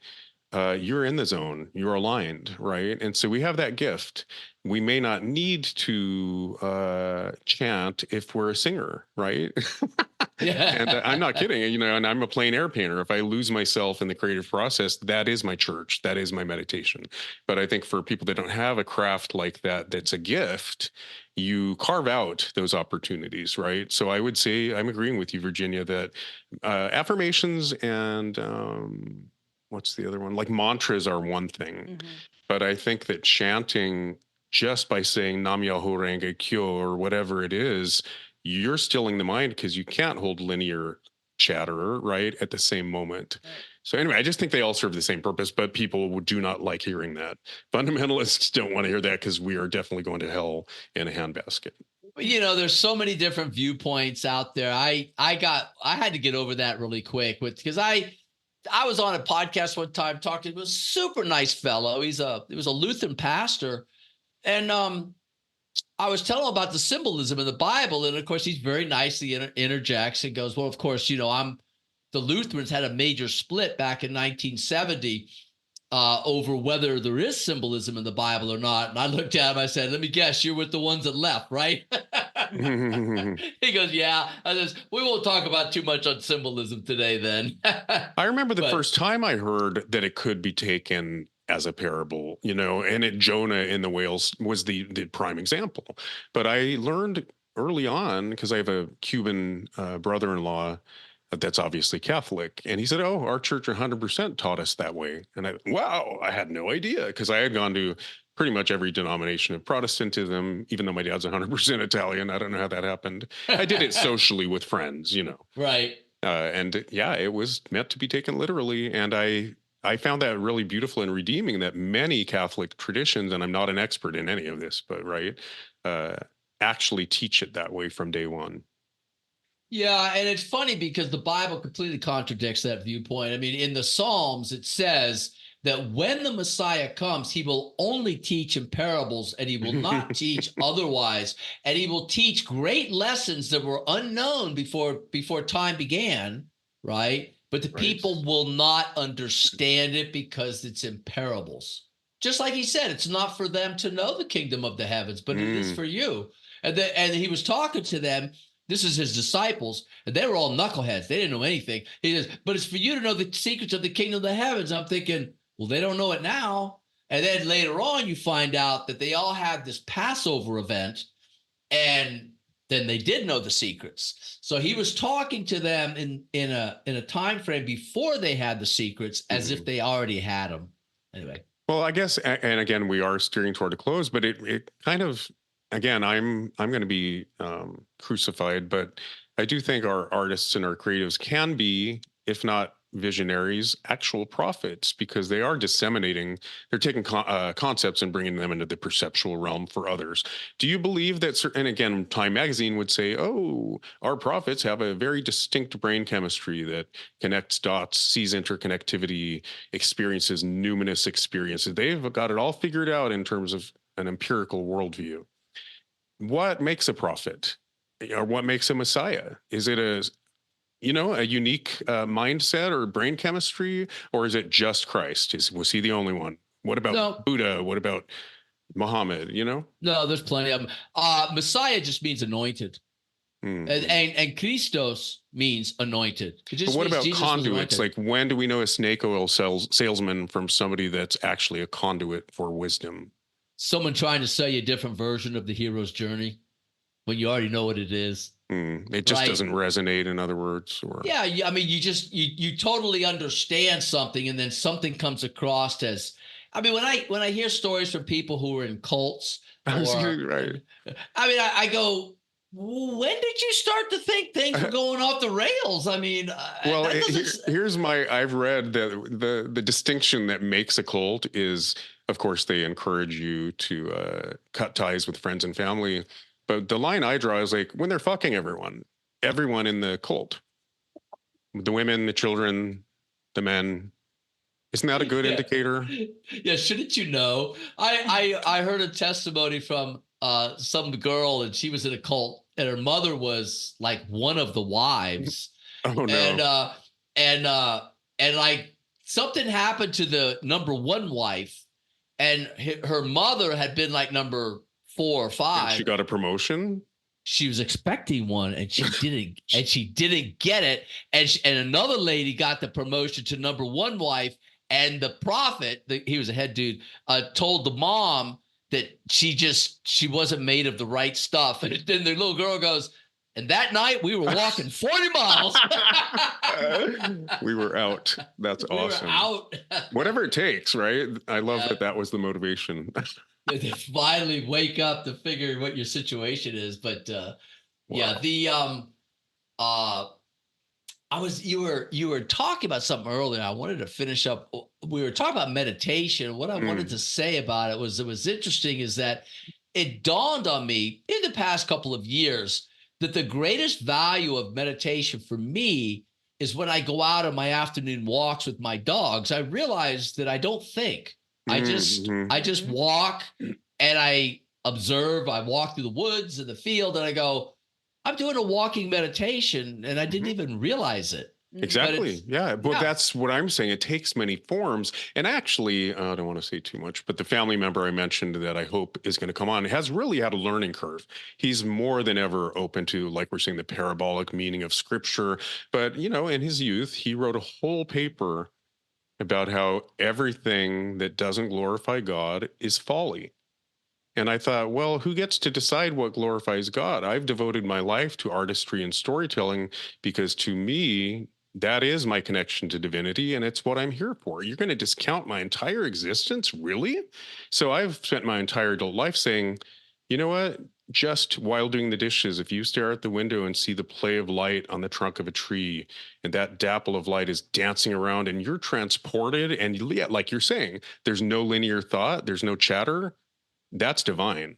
you're in the zone, you're aligned, right? And so we have that gift. We may not need to chant if we're a singer, right? And I'm not Yeah. kidding, and I'm a plein air painter. If I lose myself in the creative process, that is my church, that is my meditation. But I think for people that don't have a craft like that, that's a gift, you carve out those opportunities, right? So I would say I'm agreeing with you, Virginia, that affirmations and what's the other one? Like mantras are one thing, Mhm. but I think that chanting just by saying Nam Myoho Renge Kyo or whatever it is, you're stilling the mind, because you can't hold linear chatter right at the same moment. Right. So anyway, I just think they all serve the same purpose, but people do not like hearing that. Fundamentalists don't want to hear that, because we are definitely going to hell in a handbasket. There's so many different viewpoints out there. I had to get over that really quick, because I was on a podcast one time talking to a super nice fellow. He was a Lutheran pastor, and I was telling him about the symbolism in the Bible, and of course he's very nicely interjects and goes, "Well, of course, the Lutherans had a major split back in 1970 over whether there is symbolism in the Bible or not." And I looked at him, I said, "Let me guess, you're with the ones that left, right?" He goes, "Yeah." I says, "We won't talk about too much on symbolism today then." I remember the But first time I heard that it could be taken as a parable, and Jonah in the whales was the prime example. But I learned early on, because I have a Cuban brother-in-law that's obviously Catholic, and he said, "Oh, our church 100% taught us that way." And I had no idea, because I had gone to pretty much every denomination of Protestantism, even though my dad's 100% Italian. I don't know how that happened. I did it socially with friends. right. And yeah, it was meant to be taken literally. And I I found that really beautiful and redeeming that many Catholic traditions, and I'm not an expert in any of this, but right, uh, actually teach it that way from day one. Yeah, and it's funny because the Bible completely contradicts that viewpoint. I mean, in the Psalms, it says that when the Messiah comes, he will only teach in parables and he will not teach otherwise. And he will teach great lessons that were unknown before time began, right? But the Right. people will not understand it because it's in parables. Just like he said, it's not for them to know the kingdom of the heavens, but it is Mm. for you. And he was talking to them. This is his disciples, and they were all knuckleheads. They didn't know anything. He says, but it's for you to know the secrets of the kingdom of the heavens. I'm thinking, well, they don't know it now. And then later on, you find out that they all had this Passover event, and then they did know the secrets. So he was talking to them in a time frame before they had the secrets, as if they already had them. Anyway. Well, I guess, and again, we are steering toward a close, but it kind of, again, I'm going to be crucified, but I do think our artists and our creatives can be, if not visionaries, actual prophets, because they are disseminating, they're taking concepts and bringing them into the perceptual realm for others. Do you believe that, and again, Time Magazine would say, oh, our prophets have a very distinct brain chemistry that connects dots, sees interconnectivity, experiences numinous experiences. They've got it all figured out in terms of an empirical worldview. What makes a prophet? Or what makes a messiah? Is it a unique mindset or brain chemistry, or is it just Christ? Was he the only one? What about No. Buddha? What about Muhammad? No, there's plenty of them. Messiah just means anointed. And Christos means anointed. It just But what means about Jesus was conduits? anointed. Like, when do we know a snake oil salesman from somebody that's actually a conduit for wisdom? Someone trying to sell you a different version of the hero's journey when you already know what it is. It just doesn't resonate, in other words. Or yeah, I mean, you totally understand something, and then something comes across as. I mean, when I hear stories from people who are in cults, right. I mean, I go, when did you start to think things were going off the rails? I mean, well, I've read that the distinction that makes a cult is, of course, they encourage you to cut ties with friends and family. But the line I draw is like when they're fucking everyone in the cult, the women, the children, the men. Isn't that a good indicator? Yeah, shouldn't you know? I heard a testimony from some girl, and she was in a cult, and her mother was like one of the wives. Oh no! And like something happened to the number one wife, and her mother had been like number 4 or 5. And she got a promotion. She was expecting one, and she didn't, and she didn't get it. And another lady got the promotion to number one wife. And the prophet, he was a head dude, told the mom that she wasn't made of the right stuff. And then the little girl goes, and that night we were walking 40 miles. We were out. That's awesome. We were out. Whatever it takes, right? I love that was the motivation. They finally wake up to figure what your situation is. But yeah, you were talking about something earlier. I wanted to finish up. We were talking about meditation. What I wanted to say about it was interesting is that it dawned on me in the past couple of years that the greatest value of meditation for me is when I go out on my afternoon walks with my dogs. I realize that I don't think. I just walk and I observe. I walk through the woods and the field, and I go, I'm doing a walking meditation, and I didn't even realize it. Exactly. But that's what I'm saying. It takes many forms. And actually, I don't want to say too much, but the family member I mentioned that I hope is going to come on has really had a learning curve. He's more than ever open to, like we're saying, the parabolic meaning of scripture. But, in his youth, he wrote a whole paper about how everything that doesn't glorify God is folly. And I thought, well, who gets to decide what glorifies God? I've devoted my life to artistry and storytelling because to me, that is my connection to divinity, and it's what I'm here for. You're going to discount my entire existence? Really? So I've spent my entire adult life saying, you know what? just while doing the dishes, if you stare out the window and see the play of light on the trunk of a tree, and that dapple of light is dancing around and you're transported, and yeah, like you're saying, there's no linear thought, there's no chatter, that's divine.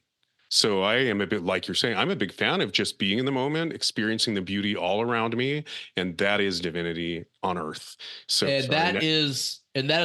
So I am a bit like you're saying, I'm a big fan of just being in the moment, experiencing the beauty all around me, and that is divinity on earth. So And sorry. that is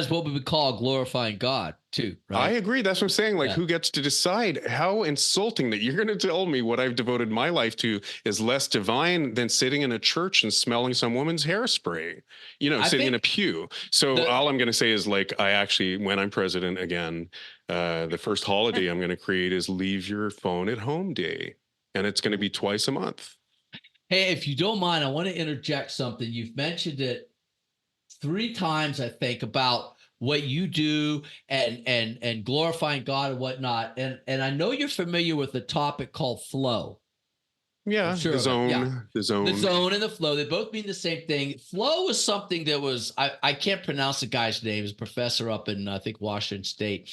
what we would call glorifying God too, I right? agree. That's what I'm saying. Like, Yeah. who gets to decide? How insulting that you're going to tell me what I've devoted my life to is less divine than sitting in a church and smelling some woman's hairspray, I sitting in a think pew. So the all I'm going to say is, like, I actually, when I'm president again, the first holiday I'm going to create is Leave Your Phone at Home Day. And it's going to be twice a month. Hey, if you don't mind, I want to interject something. You've mentioned it 3 times, I think, about what you do and glorifying God and whatnot. And I know you're familiar with the topic called flow. I'm Yeah, sure the of it. Yeah. zone, the The zone. zone and the flow, they both mean the same thing. Flow was something that was, I can't pronounce the guy's name. He's a professor up in, I think, Washington State.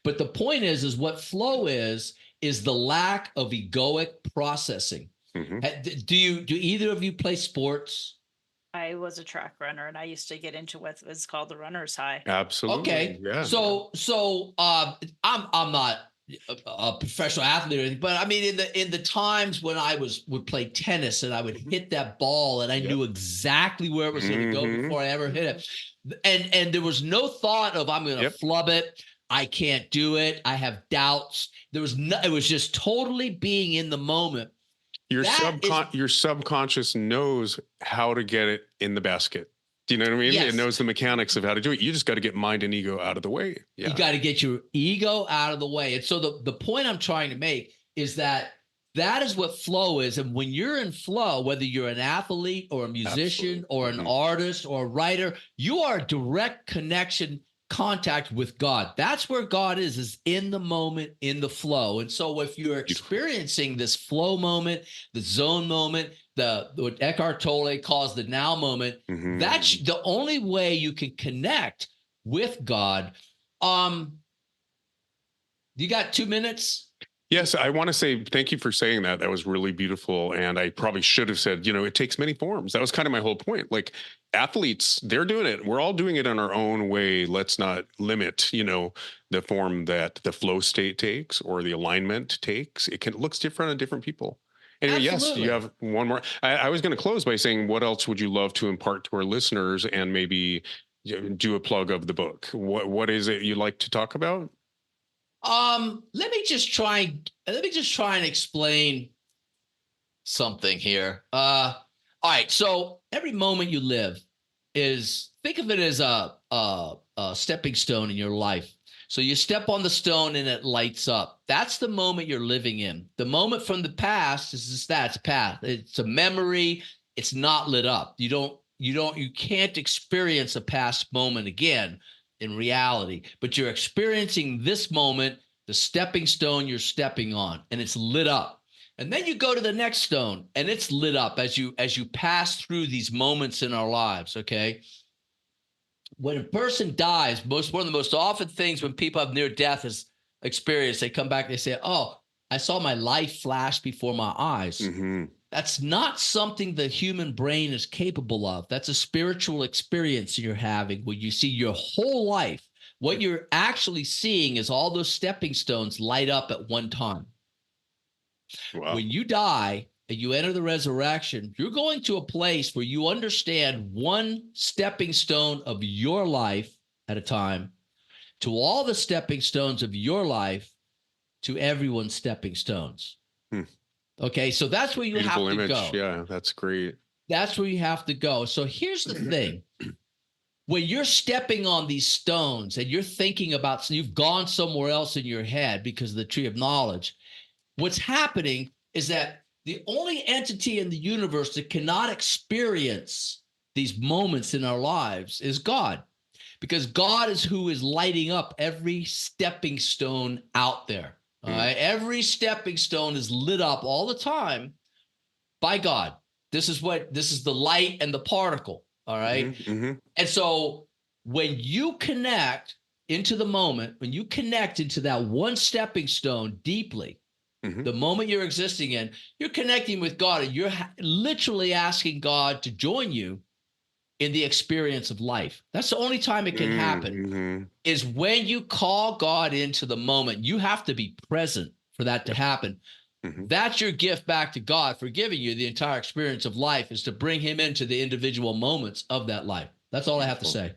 But the point is what flow is the lack of egoic processing. Mhm. Do either of you play sports? I was a track runner, and I used to get into what was called the runner's high. Absolutely. Okay. Yeah. So I'm not a professional athlete or anything, but I mean in the times when I would play tennis and I would hit that ball and I knew exactly where it was going to go before I ever hit it. And there was no thought of I'm going to flub it. I can't do it. I have doubts. It was just totally being in the moment. Your subconscious knows how to get it in the basket. Do you know what I mean? Yes. It knows the mechanics of how to do it. You just got to get mind and ego out of the way. Yeah. You got to get your ego out of the way. And so the point I'm trying to make is that is what flow is. And when you're in flow, whether you're an athlete or a musician or an artist or a writer, you are a direct contact with God. That's where God is in the moment, in the flow. And so if you're experiencing this flow moment, the zone moment, what Eckhart Tolle calls the now moment, that's the only way you can connect with God. You got 2 minutes? Yes, I want to say thank you for saying that. That was really beautiful. And I probably should have said, it takes many forms. That was kind of my whole point. Like, athletes, they're doing it. We're all doing it in our own way. Let's not limit, the form that the flow state takes or the alignment takes. It looks different on different people. Anyway, Absolutely. Yes, you have one more. I was going to close by saying, what else would you love to impart to our listeners, and maybe do a plug of the book? What is it you'd like to talk about? Let me just try and explain something here. All right. So every moment you live think of it as a stepping stone in your life. So you step on the stone and it lights up. That's the moment you're living in. The moment from the past is just that. It's a path. It's a memory. It's not lit up. You can't experience a past moment again in reality, but you're experiencing this moment, the stepping stone you're stepping on, and it's lit up. And then you go to the next stone and it's lit up as you pass through these moments in our lives. Okay. When a person dies, one of the most often things when people have near death is experience, they come back, they say, "Oh, I saw my life flash before my eyes." Mm-hmm. That's not something the human brain is capable of. That's a spiritual experience you're having where you see your whole life. What you're actually seeing is all those stepping stones light up at one time. Wow. When you die and you enter the resurrection, you're going to a place where you understand one stepping stone of your life at a time to all the stepping stones of your life to everyone's stepping stones. Okay, so that's where you have to go. Yeah, that's great. That's where you have to go. So here's the thing. When you're stepping on these stones and you're thinking about, so you've gone somewhere else in your head because of the tree of knowledge, what's happening is that the only entity in the universe that cannot experience these moments in our lives is God, because God is who is lighting up every stepping stone out there. All right. Every stepping stone is lit up all the time by God. This is the light and the particle. All right. And so when you connect into the moment, when you connect into that one stepping stone deeply, The moment you're existing in, you're connecting with God, and you're literally asking God to join you in the experience of life. That's the only time it can happen, is when you call God into the moment. You have to be present for that to happen. That's your gift back to God for giving you the entire experience of life, is to bring him into the individual moments of that life. That's all I have to say.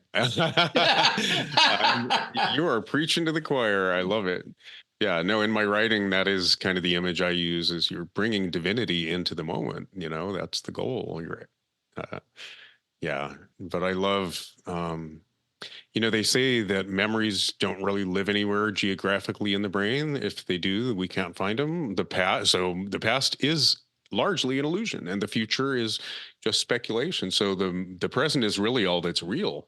You are preaching to the choir. I love it. Yeah, no, in my writing, that is kind of the image I use, is you're bringing divinity into the moment. That's the goal. Yeah, but I love, they say that memories don't really live anywhere geographically in the brain. If they do, we can't find them. The past is largely an illusion, and the future is just speculation. So the present is really all that's real.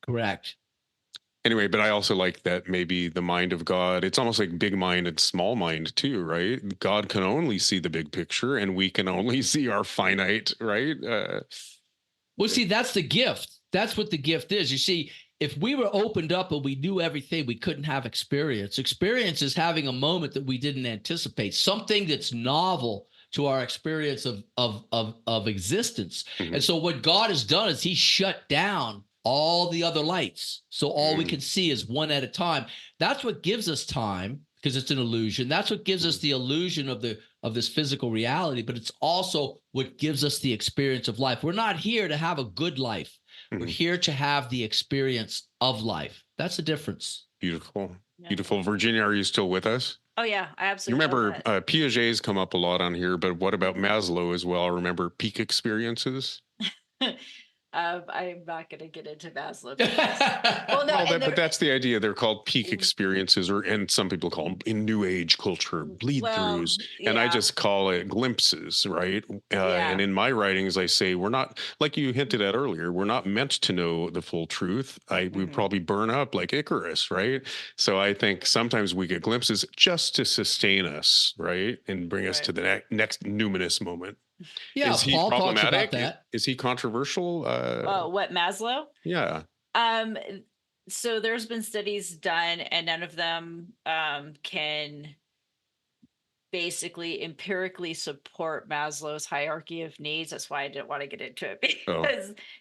Correct. Anyway, but I also like that maybe the mind of God, it's almost like big mind and small mind too, right? God can only see the big picture, and we can only see our finite, right? Well, see, that's the gift. That's what the gift is. You see, if we were opened up and we knew everything, we couldn't have experience. Experience is having a moment that we didn't anticipate, something that's novel to our experience of existence. And so what God has done is he shut down all the other lights. So all we can see is one at a time. That's what gives us time, because it's an illusion. That's what gives us the illusion of this physical reality, but it's also what gives us the experience of life. We're not here to have a good life. We're here to have the experience of life. That's the difference. Beautiful. Yeah. Beautiful. Virginia, are you still with us? Oh, yeah, I absolutely. You remember Piaget's come up a lot on here, but what about Maslow as well? Remember peak experiences? I'm not going to get into Maslow. But that's the idea. They're called peak experiences, and some people call them, in New Age culture, bleed-throughs. Yeah. And I just call it glimpses, right? And in my writings, I say we're not, like you hinted at earlier, we're not meant to know the full truth. We probably burn up like Icarus, right? So I think sometimes we get glimpses just to sustain us, right? And bring us to the next numinous moment. Yeah, is he Paul problematic? Talks about that. Is he controversial? What, Maslow? Yeah. So there's been studies done, and none of them can basically empirically support Maslow's hierarchy of needs. That's why I didn't want to get into it,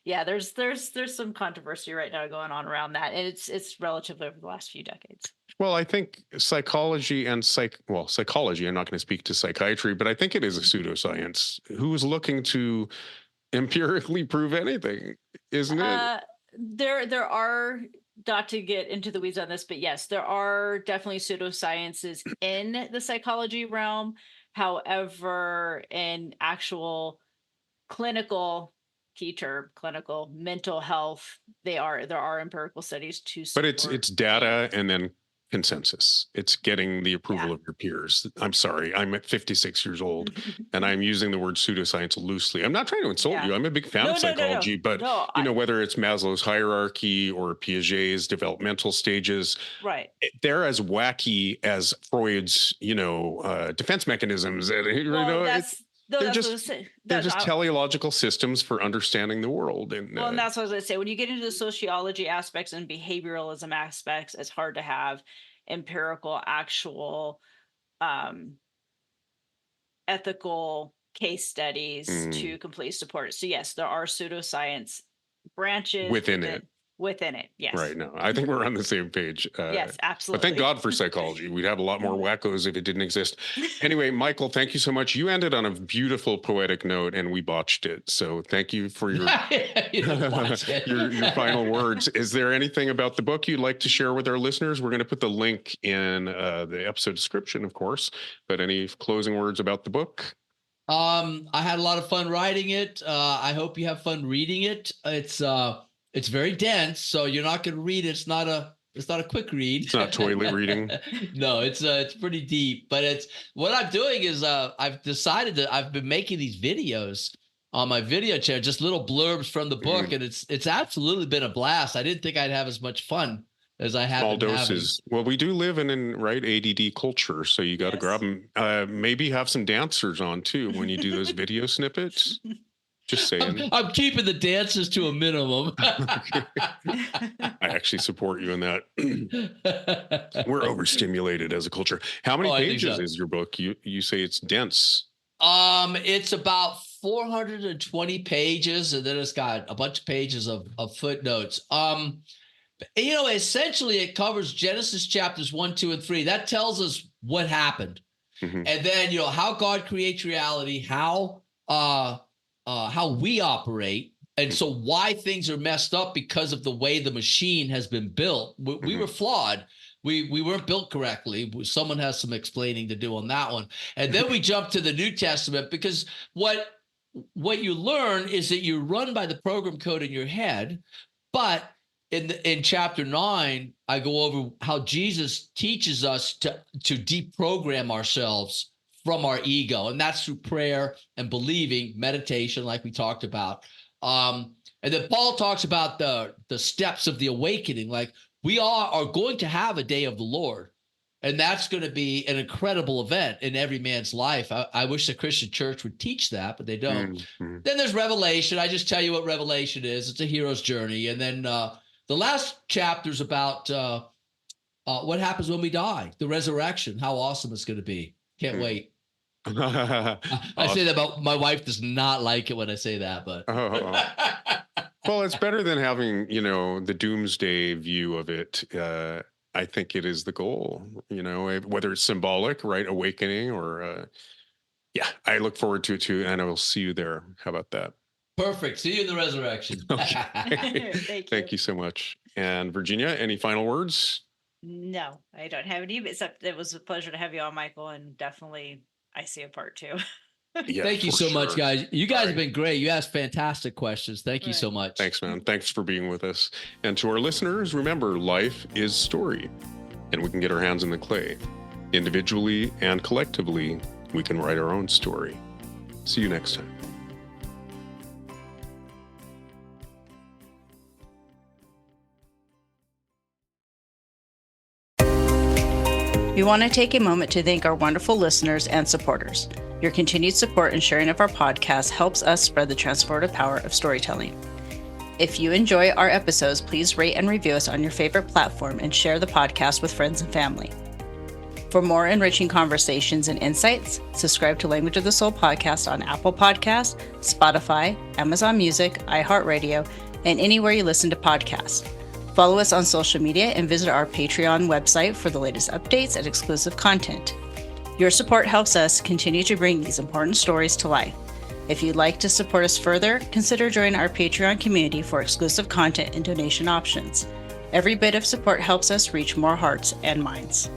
because there's some controversy right now going on around that, and it's relatively over the last few decades. Well, I think psychology and psychology, I'm not going to speak to psychiatry, but I think it is a pseudoscience. Who's looking to empirically prove anything, isn't it? There are, not to get into the weeds on this, but yes, there are definitely pseudosciences in the psychology realm. However, in actual clinical, key term, clinical mental health, there are empirical studies to support. But it's data and then consensus. It's getting the approval of your peers. I'm sorry, I'm at 56 years old and I'm using the word pseudoscience loosely. I'm not trying to insult you. I'm a big fan of psychology, but whether it's Maslow's hierarchy or Piaget's developmental stages, right? They're as wacky as Freud's, defense mechanisms. They're just teleological systems for understanding the world. And that's what I was going to say. When you get into the sociology aspects and behavioralism aspects, it's hard to have empirical, actual, ethical case studies to completely support it. So yes, there are pseudoscience branches within it. Yes. Right. No, I think we're on the same page. Yes, absolutely. But thank God for psychology. We'd have a lot more wackos if it didn't exist. Anyway, Michael, thank you so much. You ended on a beautiful poetic note and we botched it. So thank you for your your final words. Is there anything about the book you'd like to share with our listeners? We're going to put the link in the episode description, of course. But any closing words about the book? I had a lot of fun writing it. I hope you have fun reading it. It's very dense, so you're not going to read it. It's not a quick read. It's not toilet reading. No, it's pretty deep. But it's what I'm doing is I've decided that I've been making these videos on my video channel, just little blurbs from the book, and it's absolutely been a blast. I didn't think I'd have as much fun as I have. Small doses. Well, we do live in ADD culture, so you got to grab them. Maybe have some dancers on too when you do those video snippets. Just saying. I'm keeping the dances to a minimum. I actually support you in that. We're overstimulated as a culture. How many pages is your book? You say it's dense. It's about 420 pages, and then it's got a bunch of pages of footnotes. Essentially it covers Genesis chapters 1, 2, and 3. That tells us what happened. Mm-hmm. And then, how God creates reality, how we operate. And so why things are messed up because of the way the machine has been built. We were flawed. We weren't built correctly. Someone has some explaining to do on that one. And then we jump to the New Testament, because what you learn is that you run by the program code in your head. But in chapter 9, I go over how Jesus teaches us to deprogram ourselves from our ego. And that's through prayer and believing, meditation, like we talked about. And then Paul talks about the steps of the awakening. Like, we are going to have a day of the Lord, and that's going to be an incredible event in every man's life. I wish the Christian church would teach that, but they don't. Mm-hmm. Then there's Revelation. I just tell you what Revelation is. It's a hero's journey. And then the last chapter is about what happens when we die, the resurrection, how awesome it's going to be. Can't wait. I say that about my wife does not like it when I say that, but well, it's better than having, the doomsday view of it. I think it is the goal, whether it's symbolic, right? Awakening or, I look forward to it too. And I will see you there. How about that? Perfect. See you in the resurrection. Okay. Thank you so much. And Virginia, any final words? No, I don't have any, except it was a pleasure to have you on, Michael, and definitely I see a part 2. Thank you so much, guys. You guys have been great. You asked fantastic questions. Thank you so much. Thanks, man. Thanks for being with us. And to our listeners, remember, life is story, and we can get our hands in the clay. Individually and collectively, we can write our own story. See you next time. We want to take a moment to thank our wonderful listeners and supporters. Your continued support and sharing of our podcast helps us spread the transformative power of storytelling. If you enjoy our episodes, please rate and review us on your favorite platform and share the podcast with friends and family. For more enriching conversations and insights, subscribe to Language of the Soul podcast on Apple Podcasts, Spotify, Amazon Music, iHeartRadio, and anywhere you listen to podcasts. Follow us on social media and visit our Patreon website for the latest updates and exclusive content. Your support helps us continue to bring these important stories to life. If you'd like to support us further, consider joining our Patreon community for exclusive content and donation options. Every bit of support helps us reach more hearts and minds.